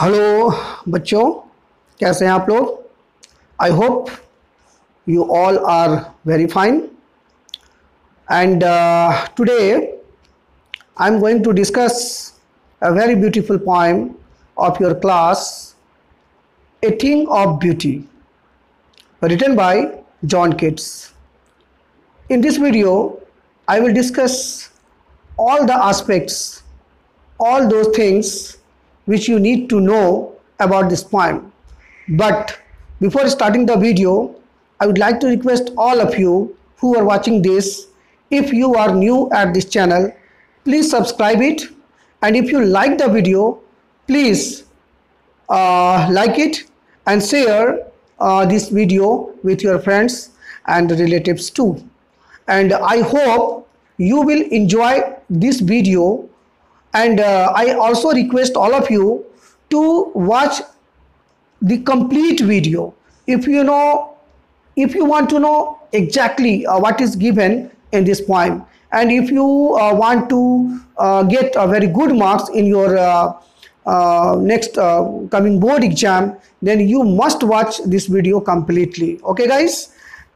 Hello बच्चों, कैसे हैं आप लोग। I hope you all are very fine and today I am going to discuss a very beautiful poem of your class, A Thing of Beauty, written by John Keats. In this video I will discuss all the aspects, all those things which you need to know about this poem. But before starting the video, I would like to request all of you who are watching this, if you are new at this channel, please subscribe it, and if you like the video, please like it and share this video with your friends and relatives too. And I hope you will enjoy this video, and I also request all of you to watch the complete video if you want to know exactly what is given in this poem, and if you want to get a very good marks in your next coming board exam, then you must watch this video completely. Okay guys,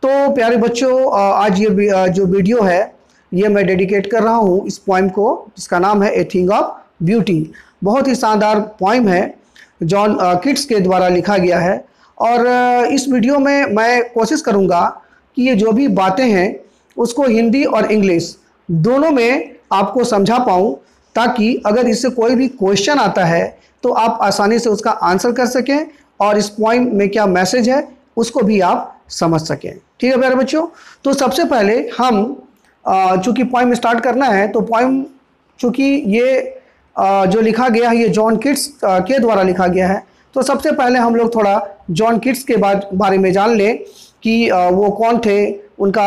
तो प्यारे बच्चों, आज ये जो video है ये मैं dedicate कर रहा हूँ इस पोइम को, जिसका नाम है ए थिंग ऑफ ब्यूटी। बहुत ही शानदार पोइम है, जॉन किट्स के द्वारा लिखा गया है। और इस वीडियो में मैं कोशिश करूँगा कि ये जो भी बातें हैं उसको हिंदी और इंग्लिश दोनों में आपको समझा पाऊँ, ताकि अगर इससे कोई भी क्वेश्चन आता है तो आप आसानी से उसका आंसर कर सकें और इस पोइम में क्या मैसेज है उसको भी आप समझ सकें। ठीक है प्यारे बच्चों, तो सबसे पहले हम चूँकि पोइम स्टार्ट करना है, तो पोइम चूँकि ये जो लिखा गया है ये जॉन किट्स के द्वारा लिखा गया है, तो सबसे पहले हम लोग थोड़ा जॉन किट्स के बारे में जान लें कि वो कौन थे, उनका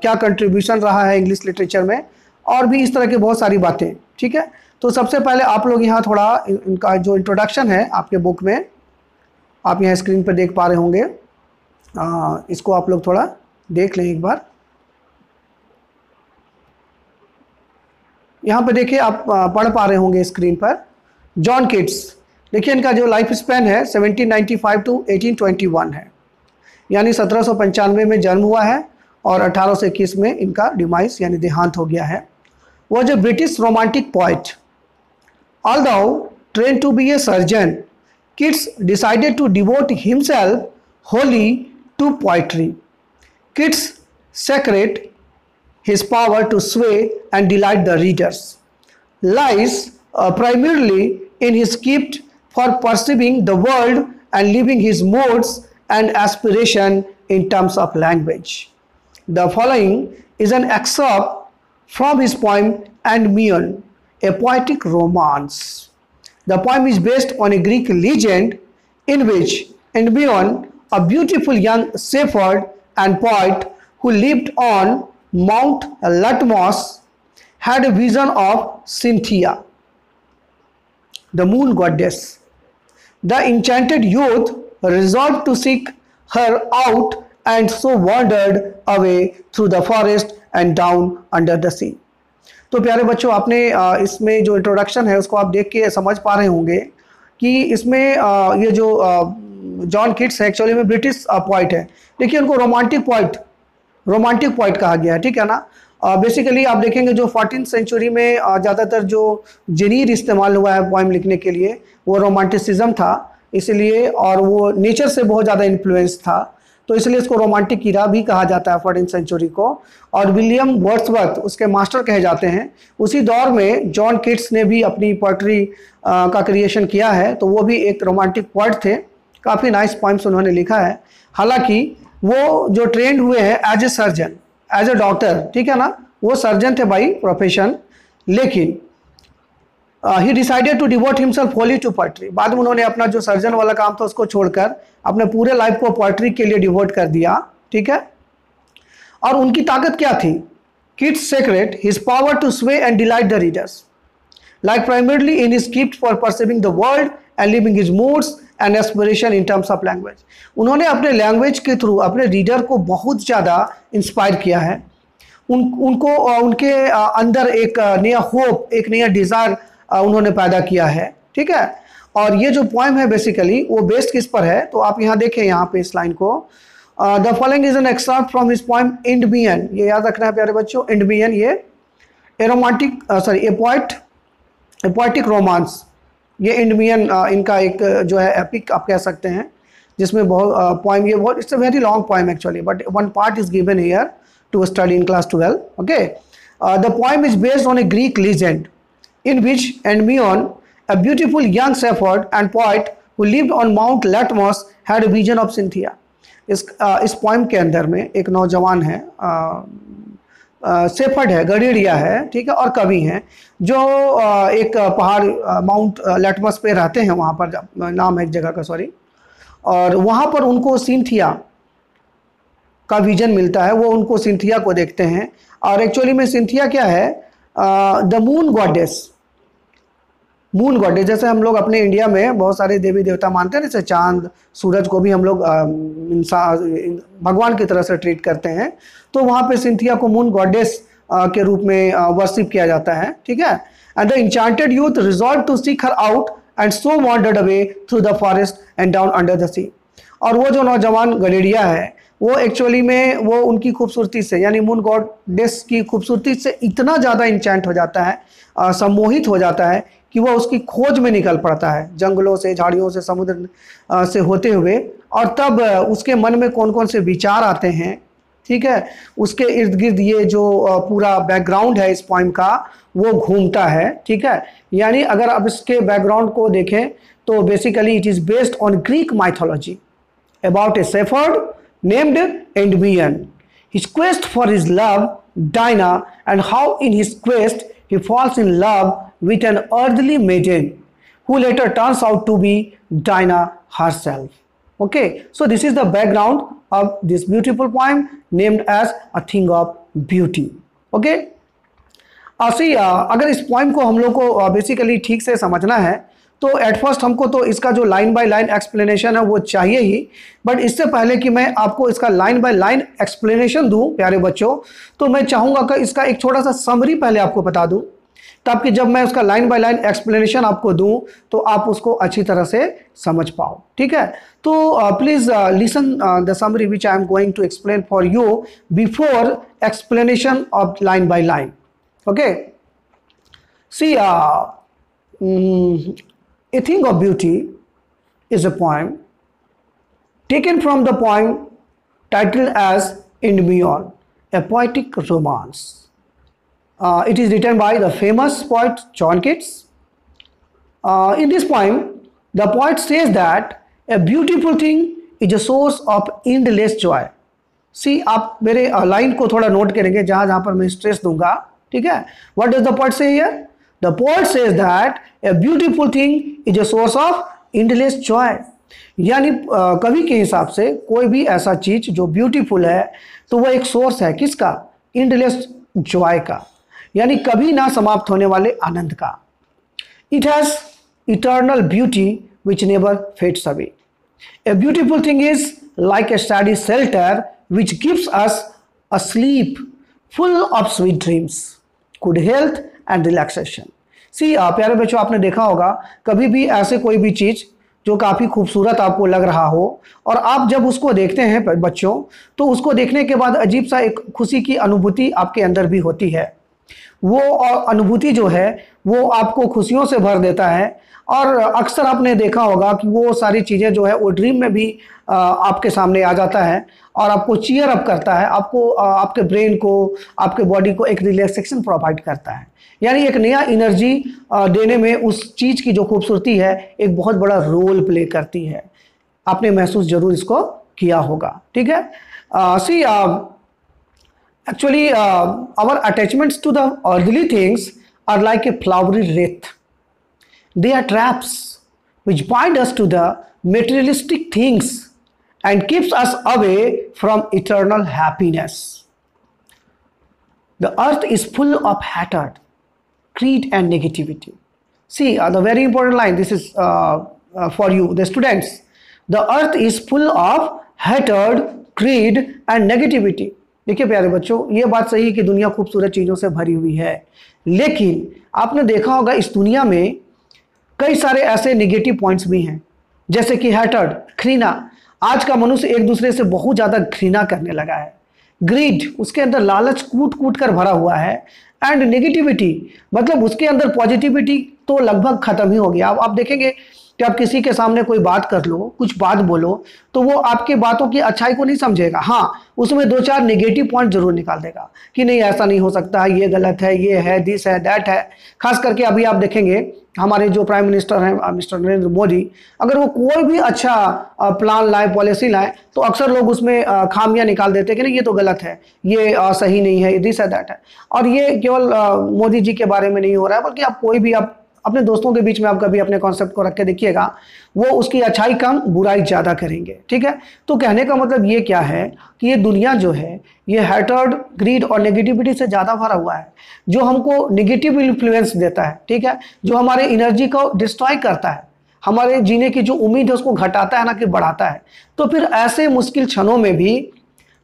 क्या कंट्रीब्यूशन रहा है इंग्लिश लिटरेचर में, और भी इस तरह की बहुत सारी बातें। ठीक है, तो सबसे पहले आप लोग यहाँ थोड़ा इनका जो इंट्रोडक्शन है आपके बुक में, आप यहाँ स्क्रीन पर देख पा रहे होंगे, इसको आप लोग थोड़ा देख लें एक बार। यहाँ पे देखिए, आप पढ़ पा रहे होंगे स्क्रीन पर। जॉन किट्स, देखिए इनका जो लाइफ स्पैन है 1795 टू 1821 है, यानी 1795 में जन्म हुआ है और 1821 में इनका डिमाइस यानी देहांत हो गया है। Was a British romantic poet. Although trained to be a surgeon, Keats decided to devote himself wholly to poetry. Keats secret his power to sway and delight the readers lies primarily in his gift for perceiving the world and living his moods and aspiration in terms of language. The following is an excerpt from his poem Endymion, a poetic romance. The poem is based on a Greek legend in which Endymion, a beautiful young shepherd and poet who lived on Mount Latmos, had a vision of Cynthia, the moon goddess. The enchanted youth resolved to seek her out and so wandered away through the forest and down under the sea. तो प्यारे बच्चों, आपने इसमें जो introduction है उसको आप देख के समझ पा रहे होंगे कि इसमें ये जो जॉन किट्स है एक्चुअली में ब्रिटिश पोइट है। देखिए उनको रोमांटिक पोइट कहा गया है। ठीक है ना। बेसिकली आप देखेंगे जो 14th सेंचुरी में ज़्यादातर जो जेनीर इस्तेमाल हुआ है पोइम लिखने के लिए वो रोमांटिसिज्म था, इसलिए, और वो नेचर से बहुत ज़्यादा इन्फ्लुएंस था, तो इसलिए इसको रोमांटिक ईरा भी कहा जाता है 14th सेंचुरी को। और विलियम वर्ड्सवर्थ उसके मास्टर कहे जाते हैं। उसी दौर में जॉन किट्स ने भी अपनी पोइट्री का क्रिएशन किया है, तो वो भी एक रोमांटिक पोइट थे। काफ़ी नाइस पोइम्स उन्होंने लिखा है। हालांकि वो जो ट्रेंड हुए हैं as a surgeon, as a doctor, ठीक है ना, वो सर्जन थे बाई प्रोफेशन, लेकिन he decided to devote himself wholly to poetry. बाद में उन्होंने अपना जो सर्जन वाला काम था उसको छोड़कर अपने पूरे लाइफ को पोइट्री के लिए डिवोट कर दिया। ठीक है, और उनकी ताकत क्या थी? Keats secret his power to sway and delight the readers like primarily in his gift for perceiving the world and living his moods and aspiration in terms of language. उन्होंने अपने लैंग्वेज के थ्रू अपने reader को बहुत ज़्यादा inspire किया है। उनको उनके अंदर एक नया होप, एक नया डिज़ायर उन्होंने पैदा किया है। ठीक है, और ये जो पोएम है बेसिकली वो बेस्ड किस पर है, तो आप यहाँ देखें यहाँ पे इस लाइन को, the following is an extract from his poem Endymion. ये याद रखना है प्यारे बच्चों, इंडमियन ये पोएटिक रोमांस, ये इंडमियन इनका एक जो है एपिक आप कह सकते हैं, जिसमें बहुत पोएम, ये बहुत, it's a very long poem actually, but one part is given here to study in class 12. Okay, the poem is based on a Greek legend in which Endymion, a beautiful young shepherd and poet who lived on Mount Latmos, had a vision of Cynthia. इस poem के अंदर में एक नौजवान है, shepherd है, गडेरिया है, ठीक है, और कवि हैं जो एक पहाड़ माउंट लेटमस पे रहते हैं, वहाँ पर नाम है एक जगह का, सॉरी, और वहाँ पर उनको सिंथिया का विजन मिलता है, वो उनको सिंथिया को देखते हैं, और एक्चुअली में सिंथिया क्या है, द मून गॉडेस, जैसे हम लोग अपने इंडिया में बहुत सारे देवी देवता मानते हैं, जैसे चांद सूरज को भी हम लोग भगवान की तरह से ट्रीट करते हैं, तो वहाँ पे सिंथिया को मून गॉडेस के रूप में वर्शिप किया जाता है, ठीक है। And the enchanted youth resolve to seek her out and so wandered away through the forest and down under the sea. और वो जो नौजवान गडेरिया है वो एक्चुअली में वो उनकी खूबसूरती से, यानी मून गॉडेस की खूबसूरती से इतना ज़्यादा इंचैंट हो जाता है, सम्मोहित हो जाता है कि वो उसकी खोज में निकल पड़ता है, जंगलों से, झाड़ियों से, समुद्र से होते हुए, और तब उसके मन में कौन कौन से विचार आते हैं, ठीक है, उसके इर्द गिर्द ये जो पूरा बैकग्राउंड है इस पोइम का वो घूमता है, ठीक है। यानी अगर आप इसके बैकग्राउंड को देखें तो basically it is based on Greek mythology about A shepherd named Endymion, his quest for his love Dinah, and how in his quest he falls in love with an earthly maiden who later turns out to be Dinah herself. Okay, so this is the background of this beautiful poem named as A Thing of Beauty. Okay, अगर इस poem को हम लोग को basically ठीक से समझना है तो एट फर्स्ट हमको तो इसका जो लाइन बाय लाइन एक्सप्लेनेशन है वो चाहिए ही, बट इससे पहले कि मैं आपको इसका लाइन बाय लाइन एक्सप्लेनेशन दूं प्यारे बच्चों, तो मैं चाहूँगा कि इसका एक छोटा सा समरी पहले आपको बता दूं, ताकि जब मैं उसका लाइन बाय लाइन एक्सप्लेनेशन आपको दूं तो आप उसको अच्छी तरह से समझ पाओ, ठीक है। तो please listen the summary which I am going to explain for you before explanation of line by line. Okay, see A Thing of Beauty is a poem taken from the poem titled as Endymion, a poetic romance. It is written by the famous poet John Keats. In this poem, the poet says that a beautiful thing is a source of endless joy. See, आप मेरे line को थोड़ा note करेंगे जहाँ पर मैं stress दूंगा, ठीक है। What does the poet say here? The poet says that a beautiful thing is a source of endless joy. यानी कवि के हिसाब से कोई भी ऐसा चीज जो ब्यूटीफुल है तो वह एक सोर्स है किसका? endless joy का, यानी कभी ना समाप्त होने वाले आनंद का। It has eternal beauty which never fades away. A beautiful thing is like a steady shelter which gives us a sleep full of sweet dreams, good health and relaxation. See प्यारे बच्चों, आपने देखा होगा कभी भी ऐसे कोई भी चीज़ जो काफ़ी खूबसूरत आपको लग रहा हो और आप जब उसको देखते हैं बच्चों, तो उसको देखने के बाद अजीब सा एक खुशी की अनुभूति आपके अंदर भी होती है। वो अनुभूति जो है वो आपको खुशियों से भर देता है, और अक्सर आपने देखा होगा कि वो सारी चीज़ें जो है वो ड्रीम में भी आपके सामने आ जाता है और आपको चीयर अप करता है, आपको आपके ब्रेन को, आपके बॉडी को एक रिलैक्सेशन प्रोवाइड करता है, यानी एक नया एनर्जी देने में उस चीज़ की जो खूबसूरती है एक बहुत बड़ा रोल प्ले करती है। आपने महसूस जरूर इसको किया होगा, ठीक है। See actually our attachments to the earthly things are like a flowery wreath. They are traps which bind us to the materialistic things and keeps us away from eternal happiness. The earth is full of hatred, greed and negativity. See, the very important line, this is for you, the students. The earth is full of hatred, greed and negativity. देखिए प्यारे बच्चों, ये बात सही है कि दुनिया खूबसूरत चीज़ों से भरी हुई है, लेकिन आपने देखा होगा इस दुनिया में कई सारे ऐसे निगेटिव पॉइंट्स भी हैं, जैसे कि हैटर्ड, घृणा। आज का मनुष्य एक दूसरे से बहुत ज़्यादा घृणा करने लगा है। ग्रीड, उसके अंदर लालच कूट कूट कर भरा हुआ है। एंड नेगेटिविटी, मतलब उसके अंदर पॉजिटिविटी तो लगभग खत्म ही हो गया। अब आप देखेंगे कि आप किसी के सामने कोई बात कर लो, कुछ बात बोलो, तो वो आपके बातों की अच्छाई को नहीं समझेगा। हाँ, उसमें 2-4 नेगेटिव पॉइंट जरूर निकाल देगा कि नहीं ऐसा नहीं हो सकता, ये गलत है, ये है, दिस है, दैट है। खास करके अभी आप देखेंगे हमारे जो प्राइम मिनिस्टर हैं मिस्टर नरेंद्र मोदी, अगर वो कोई भी अच्छा प्लान लाए, पॉलिसी लाए, तो अक्सर लोग उसमें खामियां निकाल देते हैं कि नहीं ये तो गलत है, ये सही नहीं है, दिस है, दैट है। और ये केवल मोदी जी के बारे में नहीं हो रहा है, बल्कि आप कोई भी आप अपने दोस्तों के बीच में आप कभी अपने कॉन्सेप्ट को रख के देखिएगा, वो उसकी अच्छाई कम बुराई ज़्यादा करेंगे। ठीक है, तो कहने का मतलब ये क्या है कि ये दुनिया जो है ये हैटर्ड, ग्रीड और नेगेटिविटी से ज़्यादा भरा हुआ है, जो हमको नेगेटिव इन्फ्लुएंस देता है। ठीक है, जो हमारे एनर्जी को डिस्ट्रॉय करता है, हमारे जीने की जो उम्मीद है उसको घटाता है ना कि बढ़ाता है। तो फिर ऐसे मुश्किल क्षणों में भी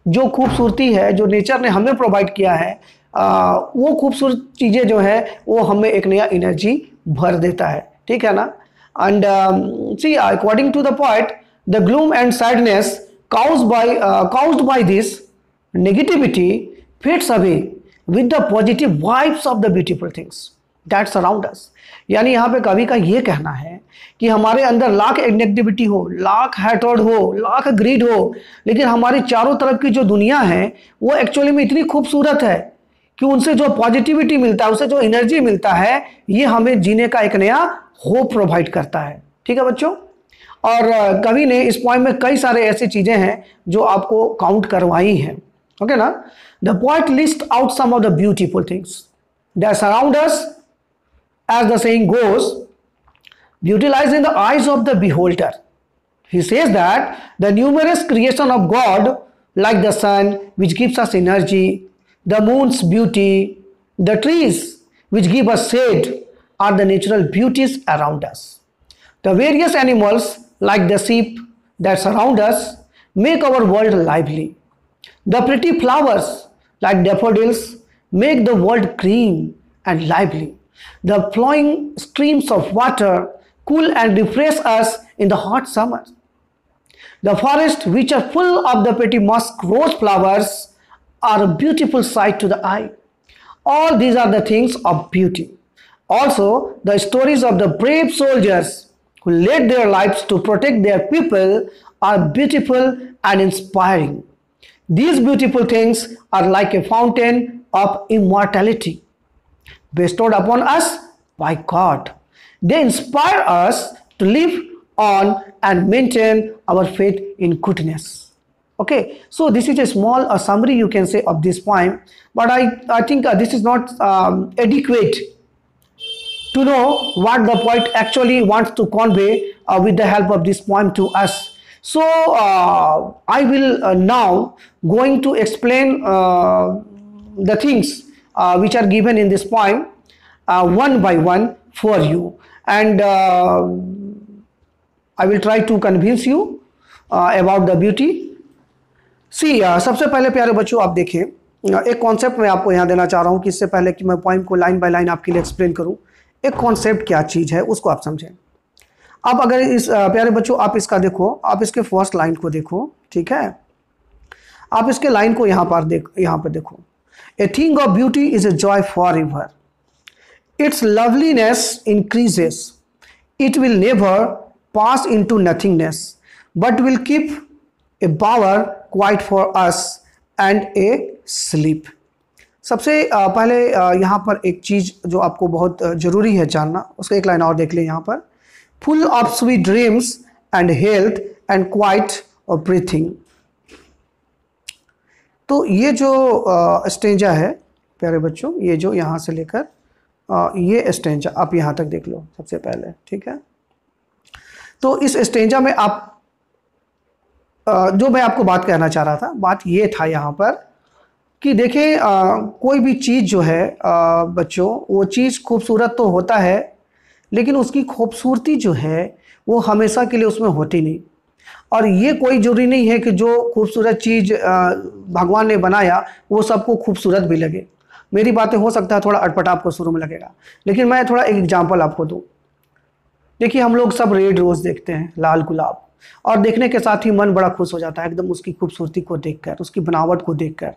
जो खूबसूरती है जो नेचर ने हमें प्रोवाइड किया है, वो खूबसूरत चीज़ें जो है वो हमें एक नया एनर्जी भर देता है। ठीक है ना। And see according to the point, the gloom and sadness caused by this negativity fades away with the positive vibes of the beautiful things that surround us। यानी यहाँ पे कवि का ये कहना है कि हमारे अंदर लाख नेगेटिविटी हो, लाख हैटर्ड हो, लाख ग्रीड हो, लेकिन हमारी चारों तरफ की जो दुनिया है वो एक्चुअली में इतनी खूबसूरत है कि उनसे जो पॉजिटिविटी मिलता है, उससे जो एनर्जी मिलता है, ये हमें जीने का एक नया होप प्रोवाइड करता है। ठीक है बच्चों, और कवि ने इस पॉइंट में कई सारे ऐसी चीजें हैं जो आपको काउंट करवाई हैं। ओके ना। The point list out some of the beautiful things that surround us, as the saying goes, beauty lies in the eyes of the beholder। He says that the numerous creation of God, like the sun which gives us energy, the moon's beauty, the trees which give us shade, are the natural beauties around us। The various animals like the sheep that surround us make our world lively। The pretty flowers like daffodils make the world green and lively। The flowing streams of water cool and refresh us in the hot summer। The forests which are full of the pretty musk rose flowers are a beautiful sight to the eye। All these are the things of beauty। Also, the stories of the brave soldiers who laid their lives to protect their people are beautiful and inspiring। These beautiful things are like a fountain of immortality bestowed upon us by God। They inspire us to live on and maintain our faith in goodness। Okay, so this is a small summary you can say of this poem, but I think this is not adequate to know what the poet actually wants to convey with the help of this poem to us। So I will now going to explain the things which are given in this poem one by one for you, and I will try to convince you about the beauty। See, सबसे पहले प्यारे बच्चों आप देखें, एक concept मैं आपको यहाँ देना चाह रहा हूँ कि इससे पहले कि मैं पोइम को लाइन बाय लाइन आपके लिए एक्सप्लेन करूँ, एक कॉन्सेप्ट क्या चीज़ है उसको आप समझें। अब अगर इस प्यारे बच्चों आप इसका देखो, आप इसके फर्स्ट लाइन को देखो। ठीक है, आप इसके लाइन को यहाँ पर देखो। A thing of beauty is a joy for ever, its loveliness increases, it will never pass into nothingness, but will keep a bower quiet for us and a sleep. सबसे पहले यहाँ पर एक चीज़ जो आपको बहुत ज़रूरी है जानना, उसका एक लाइन और देख लें यहाँ पर, full of sweet dreams and health and quite और ब्रीथिंग। तो ये जो स्टेंजा है प्यारे बच्चों, ये जो यहाँ से लेकर ये स्टेंजा आप यहाँ तक देख लो सबसे पहले। ठीक है, तो इस स्टेंजा में आप जो मैं आपको बात कहना चाह रहा था, बात ये था यहाँ पर कि देखें कोई भी चीज़ जो है बच्चों, वो चीज़ खूबसूरत तो होता है, लेकिन उसकी खूबसूरती जो है वो हमेशा के लिए उसमें होती नहीं। और ये कोई ज़रूरी नहीं है कि जो खूबसूरत चीज़ भगवान ने बनाया वो सबको खूबसूरत भी लगे। मेरी बातें हो सकता है थोड़ा अटपटा आपको शुरू में लगेगा, लेकिन मैं थोड़ा एक एग्जांपल आपको दूँ। देखिए हम लोग सब रेड रोज देखते हैं, लाल गुलाब, और देखने के साथ ही मन बड़ा खुश हो जाता है एकदम उसकी खूबसूरती को देखकर, उसकी बनावट को देखकर।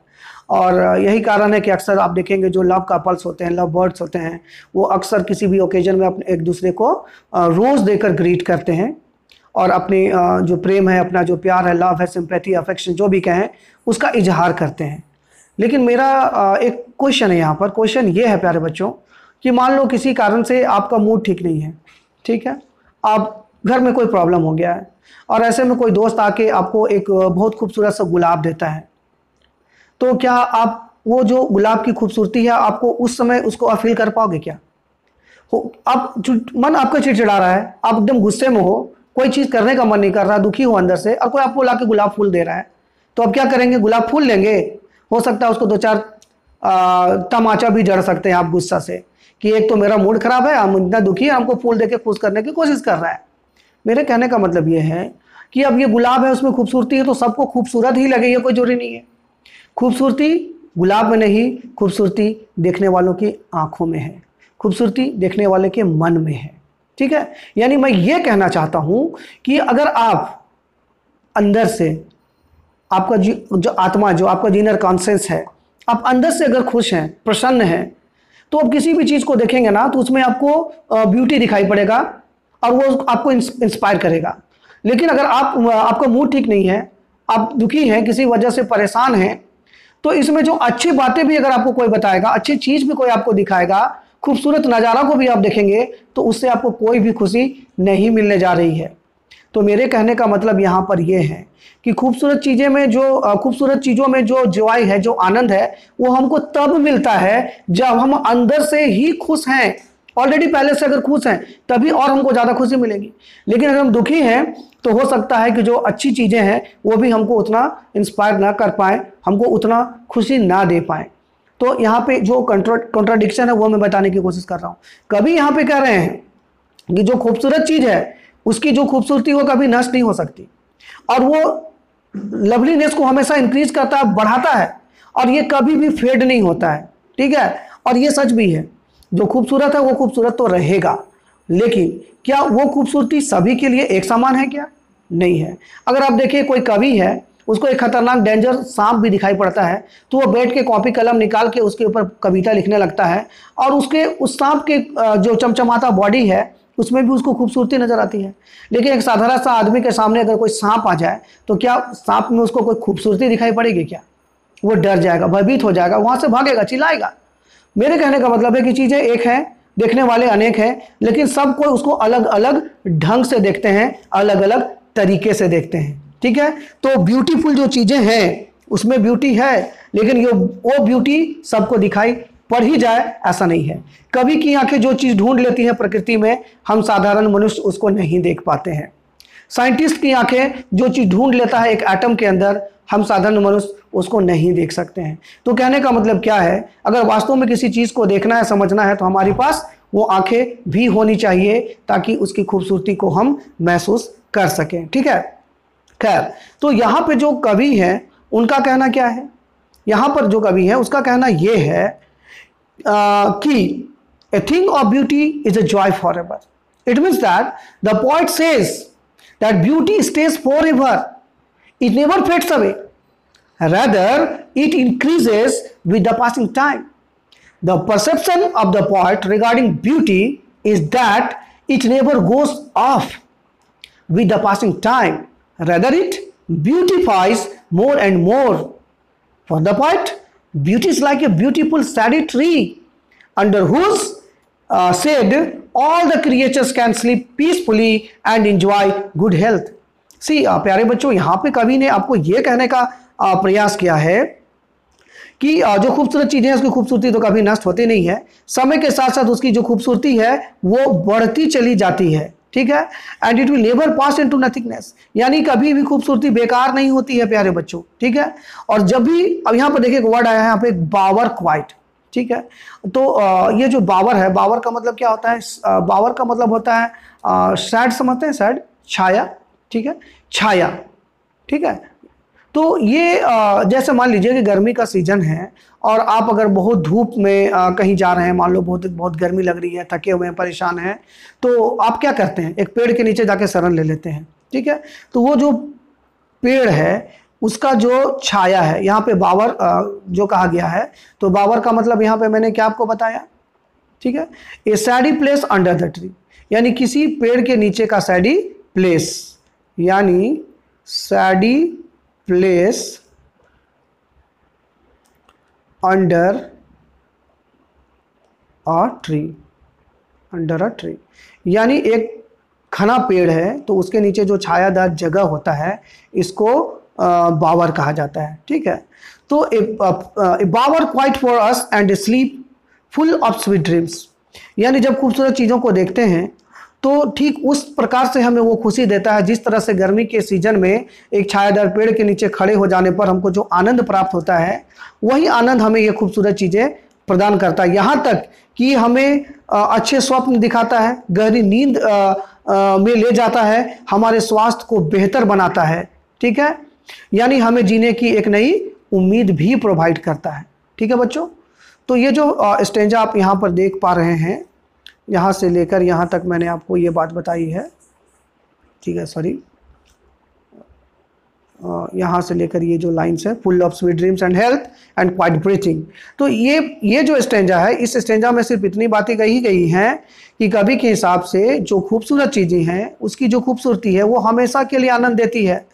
और यही कारण है कि अक्सर आप देखेंगे जो लव कपल्स होते हैं, लव बर्ड्स होते हैं, वो अक्सर किसी भी ओकेजन में अपने एक दूसरे को रोज़ देकर ग्रीट करते हैं और अपनी जो प्रेम है, अपना जो प्यार है, लव है, सिंपैथी, अफेक्शन जो भी कहें, उसका इजहार करते हैं। लेकिन मेरा एक क्वेश्चन है यहाँ पर, क्वेश्चन ये है प्यारे बच्चों कि मान लो किसी कारण से आपका मूड ठीक नहीं है, ठीक है, आप घर में कोई प्रॉब्लम हो गया है और ऐसे में कोई दोस्त आके आपको एक बहुत खूबसूरत सा गुलाब देता है, तो क्या आप वो जो गुलाब की खूबसूरती है आपको उस समय उसको आप फील कर पाओगे क्या? आप मन आपका चिड़चिड़ा रहा है, आप एकदम गुस्से में हो, कोई चीज़ करने का मन नहीं कर रहा, दुखी हो अंदर से, और कोई आपको लाके गुलाब फूल दे रहा है, तो आप क्या करेंगे? गुलाब फूल लेंगे? हो सकता है उसको दो चार तमाचा भी जड़ सकते हैं आप गुस्सा से कि एक तो मेरा मूड खराब है, हम इतना दुखी है, हमको फूल देके खुश करने की कोशिश कर रहा है। मेरे कहने का मतलब ये है कि अब ये गुलाब है, उसमें खूबसूरती है, तो सबको खूबसूरत ही लगे, ये कोई जरूरी नहीं है। खूबसूरती गुलाब में नहीं, खूबसूरती देखने वालों की आंखों में है, खूबसूरती देखने वाले के मन में है, ठीक है। यानी मैं ये कहना चाहता हूं कि अगर आप अंदर से, आपका जो आत्मा, जो आपका इनर कॉन्शियस है, आप अंदर से अगर खुश हैं, प्रसन्न हैं, तो आप किसी भी चीज़ को देखेंगे ना तो उसमें आपको ब्यूटी दिखाई पड़ेगा और वो आपको इंस्पायर करेगा। लेकिन अगर आपका मूड ठीक नहीं है, आप दुखी हैं, किसी वजह से परेशान हैं, तो इसमें जो अच्छी बातें भी अगर आपको कोई बताएगा, अच्छी चीज़ भी कोई आपको दिखाएगा, खूबसूरत नज़ारा को भी आप देखेंगे, तो उससे आपको कोई भी खुशी नहीं मिलने जा रही है। तो मेरे कहने का मतलब यहाँ पर यह है कि खूबसूरत चीज़ों में जो जॉय है, जो आनंद है, वो हमको तब मिलता है जब हम अंदर से ही खुश हैं। ऑलरेडी पहले से अगर खुश हैं तभी और हमको ज़्यादा खुशी मिलेगी। लेकिन अगर हम दुखी हैं तो हो सकता है कि जो अच्छी चीज़ें हैं वो भी हमको उतना इंस्पायर ना कर पाएँ, हमको उतना खुशी ना दे पाएँ। तो यहाँ पे जो कॉन्ट्राडिक्शन है वो मैं बताने की कोशिश कर रहा हूँ। कभी यहाँ पे कह रहे हैं कि जो खूबसूरत चीज़ है उसकी जो खूबसूरती वो कभी नष्ट नहीं हो सकती, और वो लवलीनेस को हमेशा इंक्रीज करता है, बढ़ाता है, और ये कभी भी फेड नहीं होता है, ठीक है। और ये सच भी है, जो खूबसूरत है वो खूबसूरत तो रहेगा, लेकिन क्या वो खूबसूरती सभी के लिए एक समान है? क्या नहीं है। अगर आप देखिए कोई कवि है, उसको एक खतरनाक डेंजर सांप भी दिखाई पड़ता है, तो वो बैठ के कॉपी कलम निकाल के उसके ऊपर कविता लिखने लगता है, और उसके उस सांप के जो चमचमाता बॉडी है उसमें भी उसको खूबसूरती नजर आती है। लेकिन एक साधारण सा आदमी के सामने अगर कोई सांप आ जाए तो क्या सांप में उसको कोई खूबसूरती दिखाई पड़ेगी? क्या वो डर जाएगा, भयभीत हो जाएगा, वहां से भागेगा, चिल्लाएगा। मेरे कहने का मतलब है कि चीज़ें एक हैं, देखने वाले अनेक हैं, लेकिन सब कोई उसको अलग अलग ढंग से देखते हैं, अलग अलग तरीके से देखते हैं, ठीक है। तो ब्यूटीफुल जो चीज़ें हैं उसमें ब्यूटी है, लेकिन वो ब्यूटी सबको दिखाई पड़ ही जाए ऐसा नहीं है। कवि की आंखें जो चीज़ ढूंढ लेती हैं प्रकृति में, हम साधारण मनुष्य उसको नहीं देख पाते हैं। साइंटिस्ट की आंखें जो चीज़ ढूंढ लेता है एक एटम के अंदर, हम साधारण मनुष्य उसको नहीं देख सकते हैं। तो कहने का मतलब क्या है, अगर वास्तव में किसी चीज़ को देखना है, समझना है, तो हमारे पास वो आंखें भी होनी चाहिए ताकि उसकी खूबसूरती को हम महसूस कर सकें, ठीक है। खैर, तो यहाँ पे जो कवि हैं उनका कहना क्या है? यहाँ पर जो कवि है उसका कहना ये है कि a thing of beauty is a joy forever. It means that the poet says that beauty stays forever. It never fades away. Rather, it increases with the passing time. The perception of the poet regarding beauty is that it never goes off with the passing time. Rather, it beautifies more and more. For the poet, beauty is like a beautiful shady tree under whose shade all the creatures can sleep peacefully and enjoy good health. See, प्यारे बच्चों, यहाँ पे कवि ने आपको ये कहने का प्रयास किया है कि जो खूबसूरत चीज़ें हैं उसकी खूबसूरती तो कभी नष्ट होती नहीं है, समय के साथ साथ उसकी जो खूबसूरती है वो बढ़ती चली जाती है, ठीक है। And it will never pass into nothingness, यानी कभी भी खूबसूरती बेकार नहीं होती है प्यारे बच्चों, ठीक है। और जब भी, अब यहाँ पर देखिए एक वर्ड आया है यहाँ पे, बावर क्वाइट, ठीक है। तो ये जो बावर है, बावर का मतलब क्या होता है? बावर का मतलब होता है शैड, समझते हैं? शैड, छाया, ठीक है, छाया, ठीक है। तो ये जैसे मान लीजिए कि गर्मी का सीजन है और आप अगर बहुत धूप में कहीं जा रहे हैं, मान लो बहुत बहुत गर्मी लग रही है, थके हुए हैं, परेशान हैं, तो आप क्या करते हैं, एक पेड़ के नीचे जाके शरण ले लेते हैं। ठीक है, तो वो जो पेड़ है उसका जो छाया है, यहाँ पे बावर जो कहा गया है, तो बावर का मतलब यहाँ पे मैंने क्या आपको बताया, ठीक है, a shady place under the tree, यानी किसी पेड़ के नीचे का सैडी प्लेस, यानी shady place under a tree, under a tree, यानी एक घना पेड़ है तो उसके नीचे जो छायादार जगह होता है इसको बावर कहा जाता है। ठीक है, तो a bower quiet for us and sleep full of sweet dreams, यानी जब खूबसूरत चीज़ों को देखते हैं तो ठीक उस प्रकार से हमें वो खुशी देता है जिस तरह से गर्मी के सीजन में एक छायादार पेड़ के नीचे खड़े हो जाने पर हमको जो आनंद प्राप्त होता है, वही आनंद हमें ये खूबसूरत चीज़ें प्रदान करता है। यहाँ तक कि हमें अच्छे स्वप्न दिखाता है, गहरी नींद में ले जाता है, हमारे स्वास्थ्य को बेहतर बनाता है। ठीक है, यानी हमें जीने की एक नई उम्मीद भी प्रोवाइड करता है। ठीक है बच्चों, तो ये जो स्टेंजा आप यहाँ पर देख पा रहे हैं, यहाँ से लेकर यहाँ तक मैंने आपको ये बात बताई है। ठीक है, सॉरी, यहाँ से लेकर ये जो लाइन्स है, full of sweet dreams and health and quite breathing, तो ये जो स्टेंजा है, इस स्टेंजा में सिर्फ इतनी बातें कही गई हैं कि कवि के हिसाब से जो खूबसूरत चीज़ें हैं उसकी जो खूबसूरती है वो हमेशा के लिए आनंद देती है।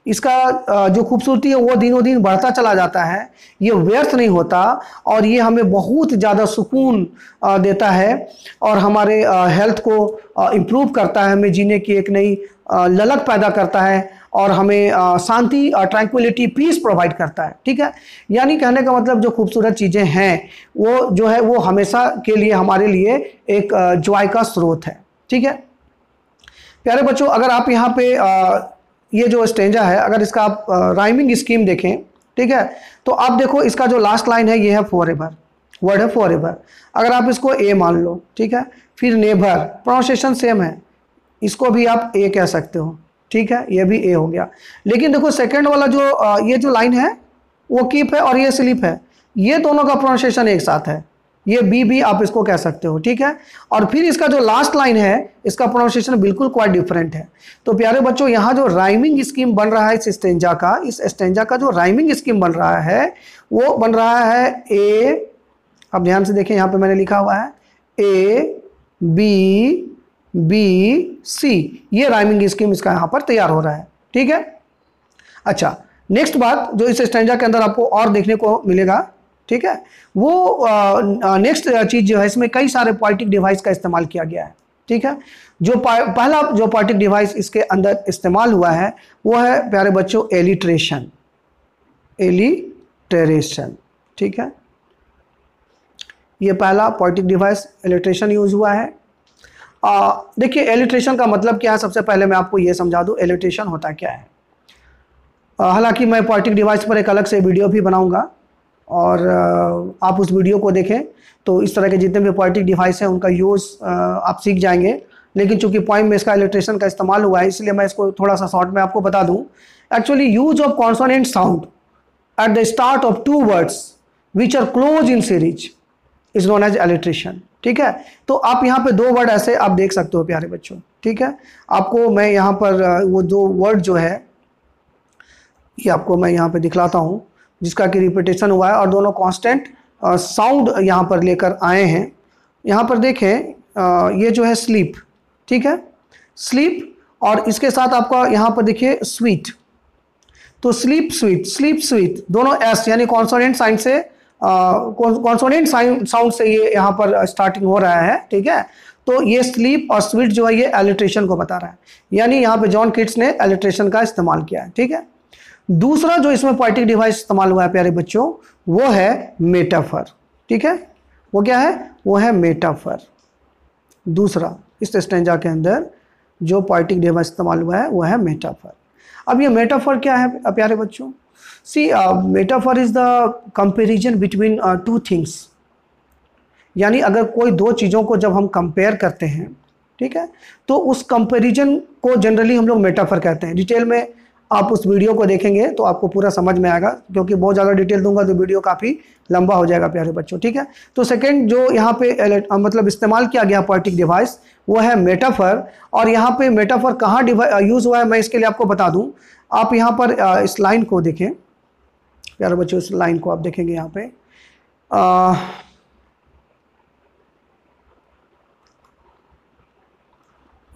इसका जो खूबसूरती है वो दिनों दिन बढ़ता चला जाता है, ये व्यर्थ नहीं होता और ये हमें बहुत ज़्यादा सुकून देता है और हमारे हेल्थ को इम्प्रूव करता है, हमें जीने की एक नई ललक पैदा करता है और हमें शांति और ट्रैंक्विलिटी, पीस प्रोवाइड करता है। ठीक है, यानी कहने का मतलब जो खूबसूरत चीज़ें हैं वो जो है वो हमेशा के लिए हमारे लिए एक जॉय का स्रोत है। ठीक है प्यारे बच्चों, अगर आप यहाँ पे ये जो स्टेंजा है, अगर इसका आप राइमिंग स्कीम देखें, ठीक है, तो आप देखो इसका जो लास्ट लाइन है ये है फॉर एवर, वर्ड है फॉर एवर। अगर आप इसको ए मान लो, ठीक है, फिर नेवर, प्रोनाउंसिएशन सेम है, इसको भी आप ए कह सकते हो। ठीक है, ये भी ए हो गया। लेकिन देखो सेकंड वाला जो ये जो लाइन है वो कीप है और ये स्लीप है, ये दोनों का प्रोनाउंसिएशन एक साथ है, ये बी भी आप इसको कह सकते हो। ठीक है, और फिर इसका जो लास्ट लाइन है इसका प्रोनाउंसिएशन बिल्कुल क्वाइट डिफरेंट है। तो प्यारे बच्चों, यहाँ जो राइमिंग स्कीम बन रहा है इस स्टेंजा का जो राइमिंग स्कीम बन रहा है वो बन रहा है ए, अब ध्यान से देखें, यहाँ पे मैंने लिखा हुआ है ए बी बी सी, ये राइमिंग स्कीम इसका यहाँ पर तैयार हो रहा है। ठीक है, अच्छा, नेक्स्ट बात जो इस स्टेंजा के अंदर आपको और देखने को मिलेगा, ठीक है, वो नेक्स्ट चीज जो है, इसमें कई सारे पोएटिक डिवाइस का इस्तेमाल किया गया है। ठीक है, जो पहला जो पोएटिक डिवाइस इसके अंदर इस्तेमाल हुआ है वो है प्यारे बच्चों एलिट्रेशन, एलिट्रेशन। ठीक है, ये पहला पोएटिक डिवाइस एलिट्रेशन यूज हुआ है। देखिए एलिट्रेशन का मतलब क्या है, सबसे पहले मैं आपको ये समझा दूं एलिट्रेशन होता क्या है। हालांकि मैं पोएटिक डिवाइस पर एक अलग से वीडियो भी बनाऊंगा और आप उस वीडियो को देखें तो इस तरह के जितने भी पोएटिक डिवाइस हैं उनका यूज़ आप सीख जाएंगे। लेकिन चूंकि पोइम में इसका इलिट्रेशन का इस्तेमाल हुआ है इसलिए मैं इसको थोड़ा सा शॉर्ट में आपको बता दूं। Actually use of consonant sound at the start of two words which are close in series is known as alliteration. ठीक है, तो आप यहाँ पे दो वर्ड ऐसे आप देख सकते हो प्यारे बच्चों। ठीक है, आपको मैं यहाँ पर वो दो वर्ड जो है ये आपको मैं यहाँ पे दिखलाता हूँ जिसका कि रिपीटेशन हुआ है और दोनों कांस्टेंट साउंड यहाँ पर लेकर आए हैं। यहाँ पर देखें ये जो है स्लीप, ठीक है, स्लीप, और इसके साथ आपका यहाँ पर देखिए स्वीट, तो स्लीप स्वीट, स्लीप स्वीट, दोनों एस यानी कॉन्सोनेंट साइन से कॉन्सोनेंट साउंड से ये यहाँ पर स्टार्टिंग हो रहा है। ठीक है, तो ये स्लीप और स्वीट जो है ये एलिट्रेशन को बता रहा है, यानी यहाँ पे जॉन किट्स ने एलिट्रेशन का इस्तेमाल किया है। ठीक है, दूसरा जो इसमें पोएटिक डिवाइस इस्तेमाल हुआ है प्यारे बच्चों वो है मेटाफर। ठीक है, वो क्या है, वो है मेटाफर। दूसरा इस स्टेंजा के अंदर जो पोएटिक डिवाइस इस्तेमाल हुआ है वो है मेटाफर। अब ये मेटाफर क्या है प्यारे बच्चों, see metaphor is the comparison between two things, यानी अगर कोई दो चीज़ों को जब हम कंपेयर करते हैं, ठीक है, तो उस कंपैरिजन को जनरली हम लोग मेटाफर कहते हैं। डिटेल में आप उस वीडियो को देखेंगे तो आपको पूरा समझ में आएगा, क्योंकि बहुत ज़्यादा डिटेल दूंगा तो वीडियो काफ़ी लंबा हो जाएगा प्यारे बच्चों, ठीक है। तो सेकंड जो यहाँ पे मतलब इस्तेमाल किया गया पोएटिक डिवाइस वो है मेटाफर। और यहाँ पे मेटाफर कहाँ यूज़ हुआ है मैं इसके लिए आपको बता दूँ। आप यहाँ पर इस लाइन को देखें प्यारे बच्चों, इस लाइन को आप देखेंगे यहाँ पे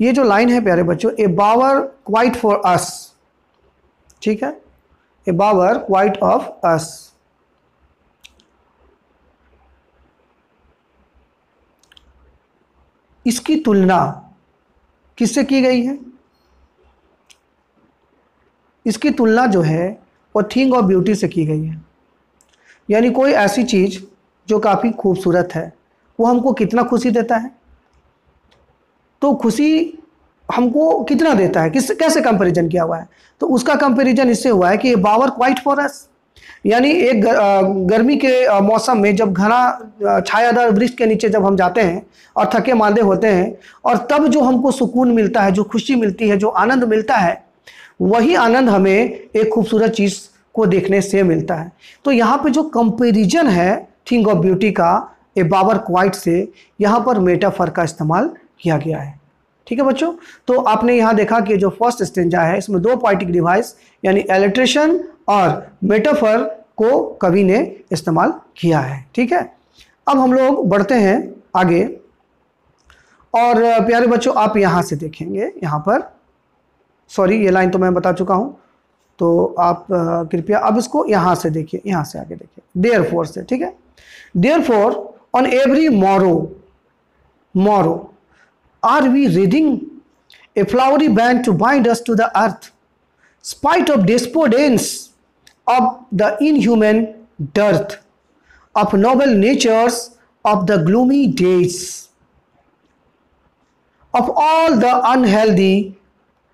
ये जो लाइन है प्यारे बच्चों, ए बावर क्वाइट फॉर अस, ठीक है, ए बावर क्वाइट ऑफ अस। इसकी तुलना किससे की गई है? इसकी तुलना जो है वो थिंग ऑफ ब्यूटी से की गई है। यानी कोई ऐसी चीज़ जो काफ़ी खूबसूरत है वो हमको कितना खुशी देता है, तो खुशी हमको कितना देता है, किस कैसे कंपैरिजन किया हुआ है? तो उसका कंपैरिजन इससे हुआ है कि ये बावर क्वाइट फॉर अस, यानी एक गर्मी के मौसम में जब घना छायादार वृक्ष के नीचे जब हम जाते हैं और थके मांदे होते हैं, और तब जो हमको सुकून मिलता है, जो खुशी मिलती है, जो आनंद मिलता है, वही आनंद हमें एक खूबसूरत चीज़ को देखने से मिलता है। तो यहाँ पे जो कंपैरिजन है थिंग ऑफ ब्यूटी का ए बावर क्वाइट से, यहाँ पर मेटाफर का इस्तेमाल किया गया है, ठीक है बच्चों। तो आपने यहाँ देखा कि जो फर्स्ट स्टेंजा है इसमें दो पोएटिक डिवाइस यानी एलिट्रेशन और मेटाफर को कवि ने इस्तेमाल किया है, ठीक है। अब हम लोग बढ़ते हैं आगे, और प्यारे बच्चों आप यहाँ से देखेंगे, यहाँ पर सॉरी ये लाइन तो मैं बता चुका हूँ, तो आप कृपया अब इसको यहाँ से देखिए, यहाँ से आगे देखिए, देयरफॉर से, ठीक है। Therefore on every Morrow are we reading a flowery band to bind us to the earth, spite of despondence of the inhuman dearth of noble natures of the gloomy days, of all the unhealthy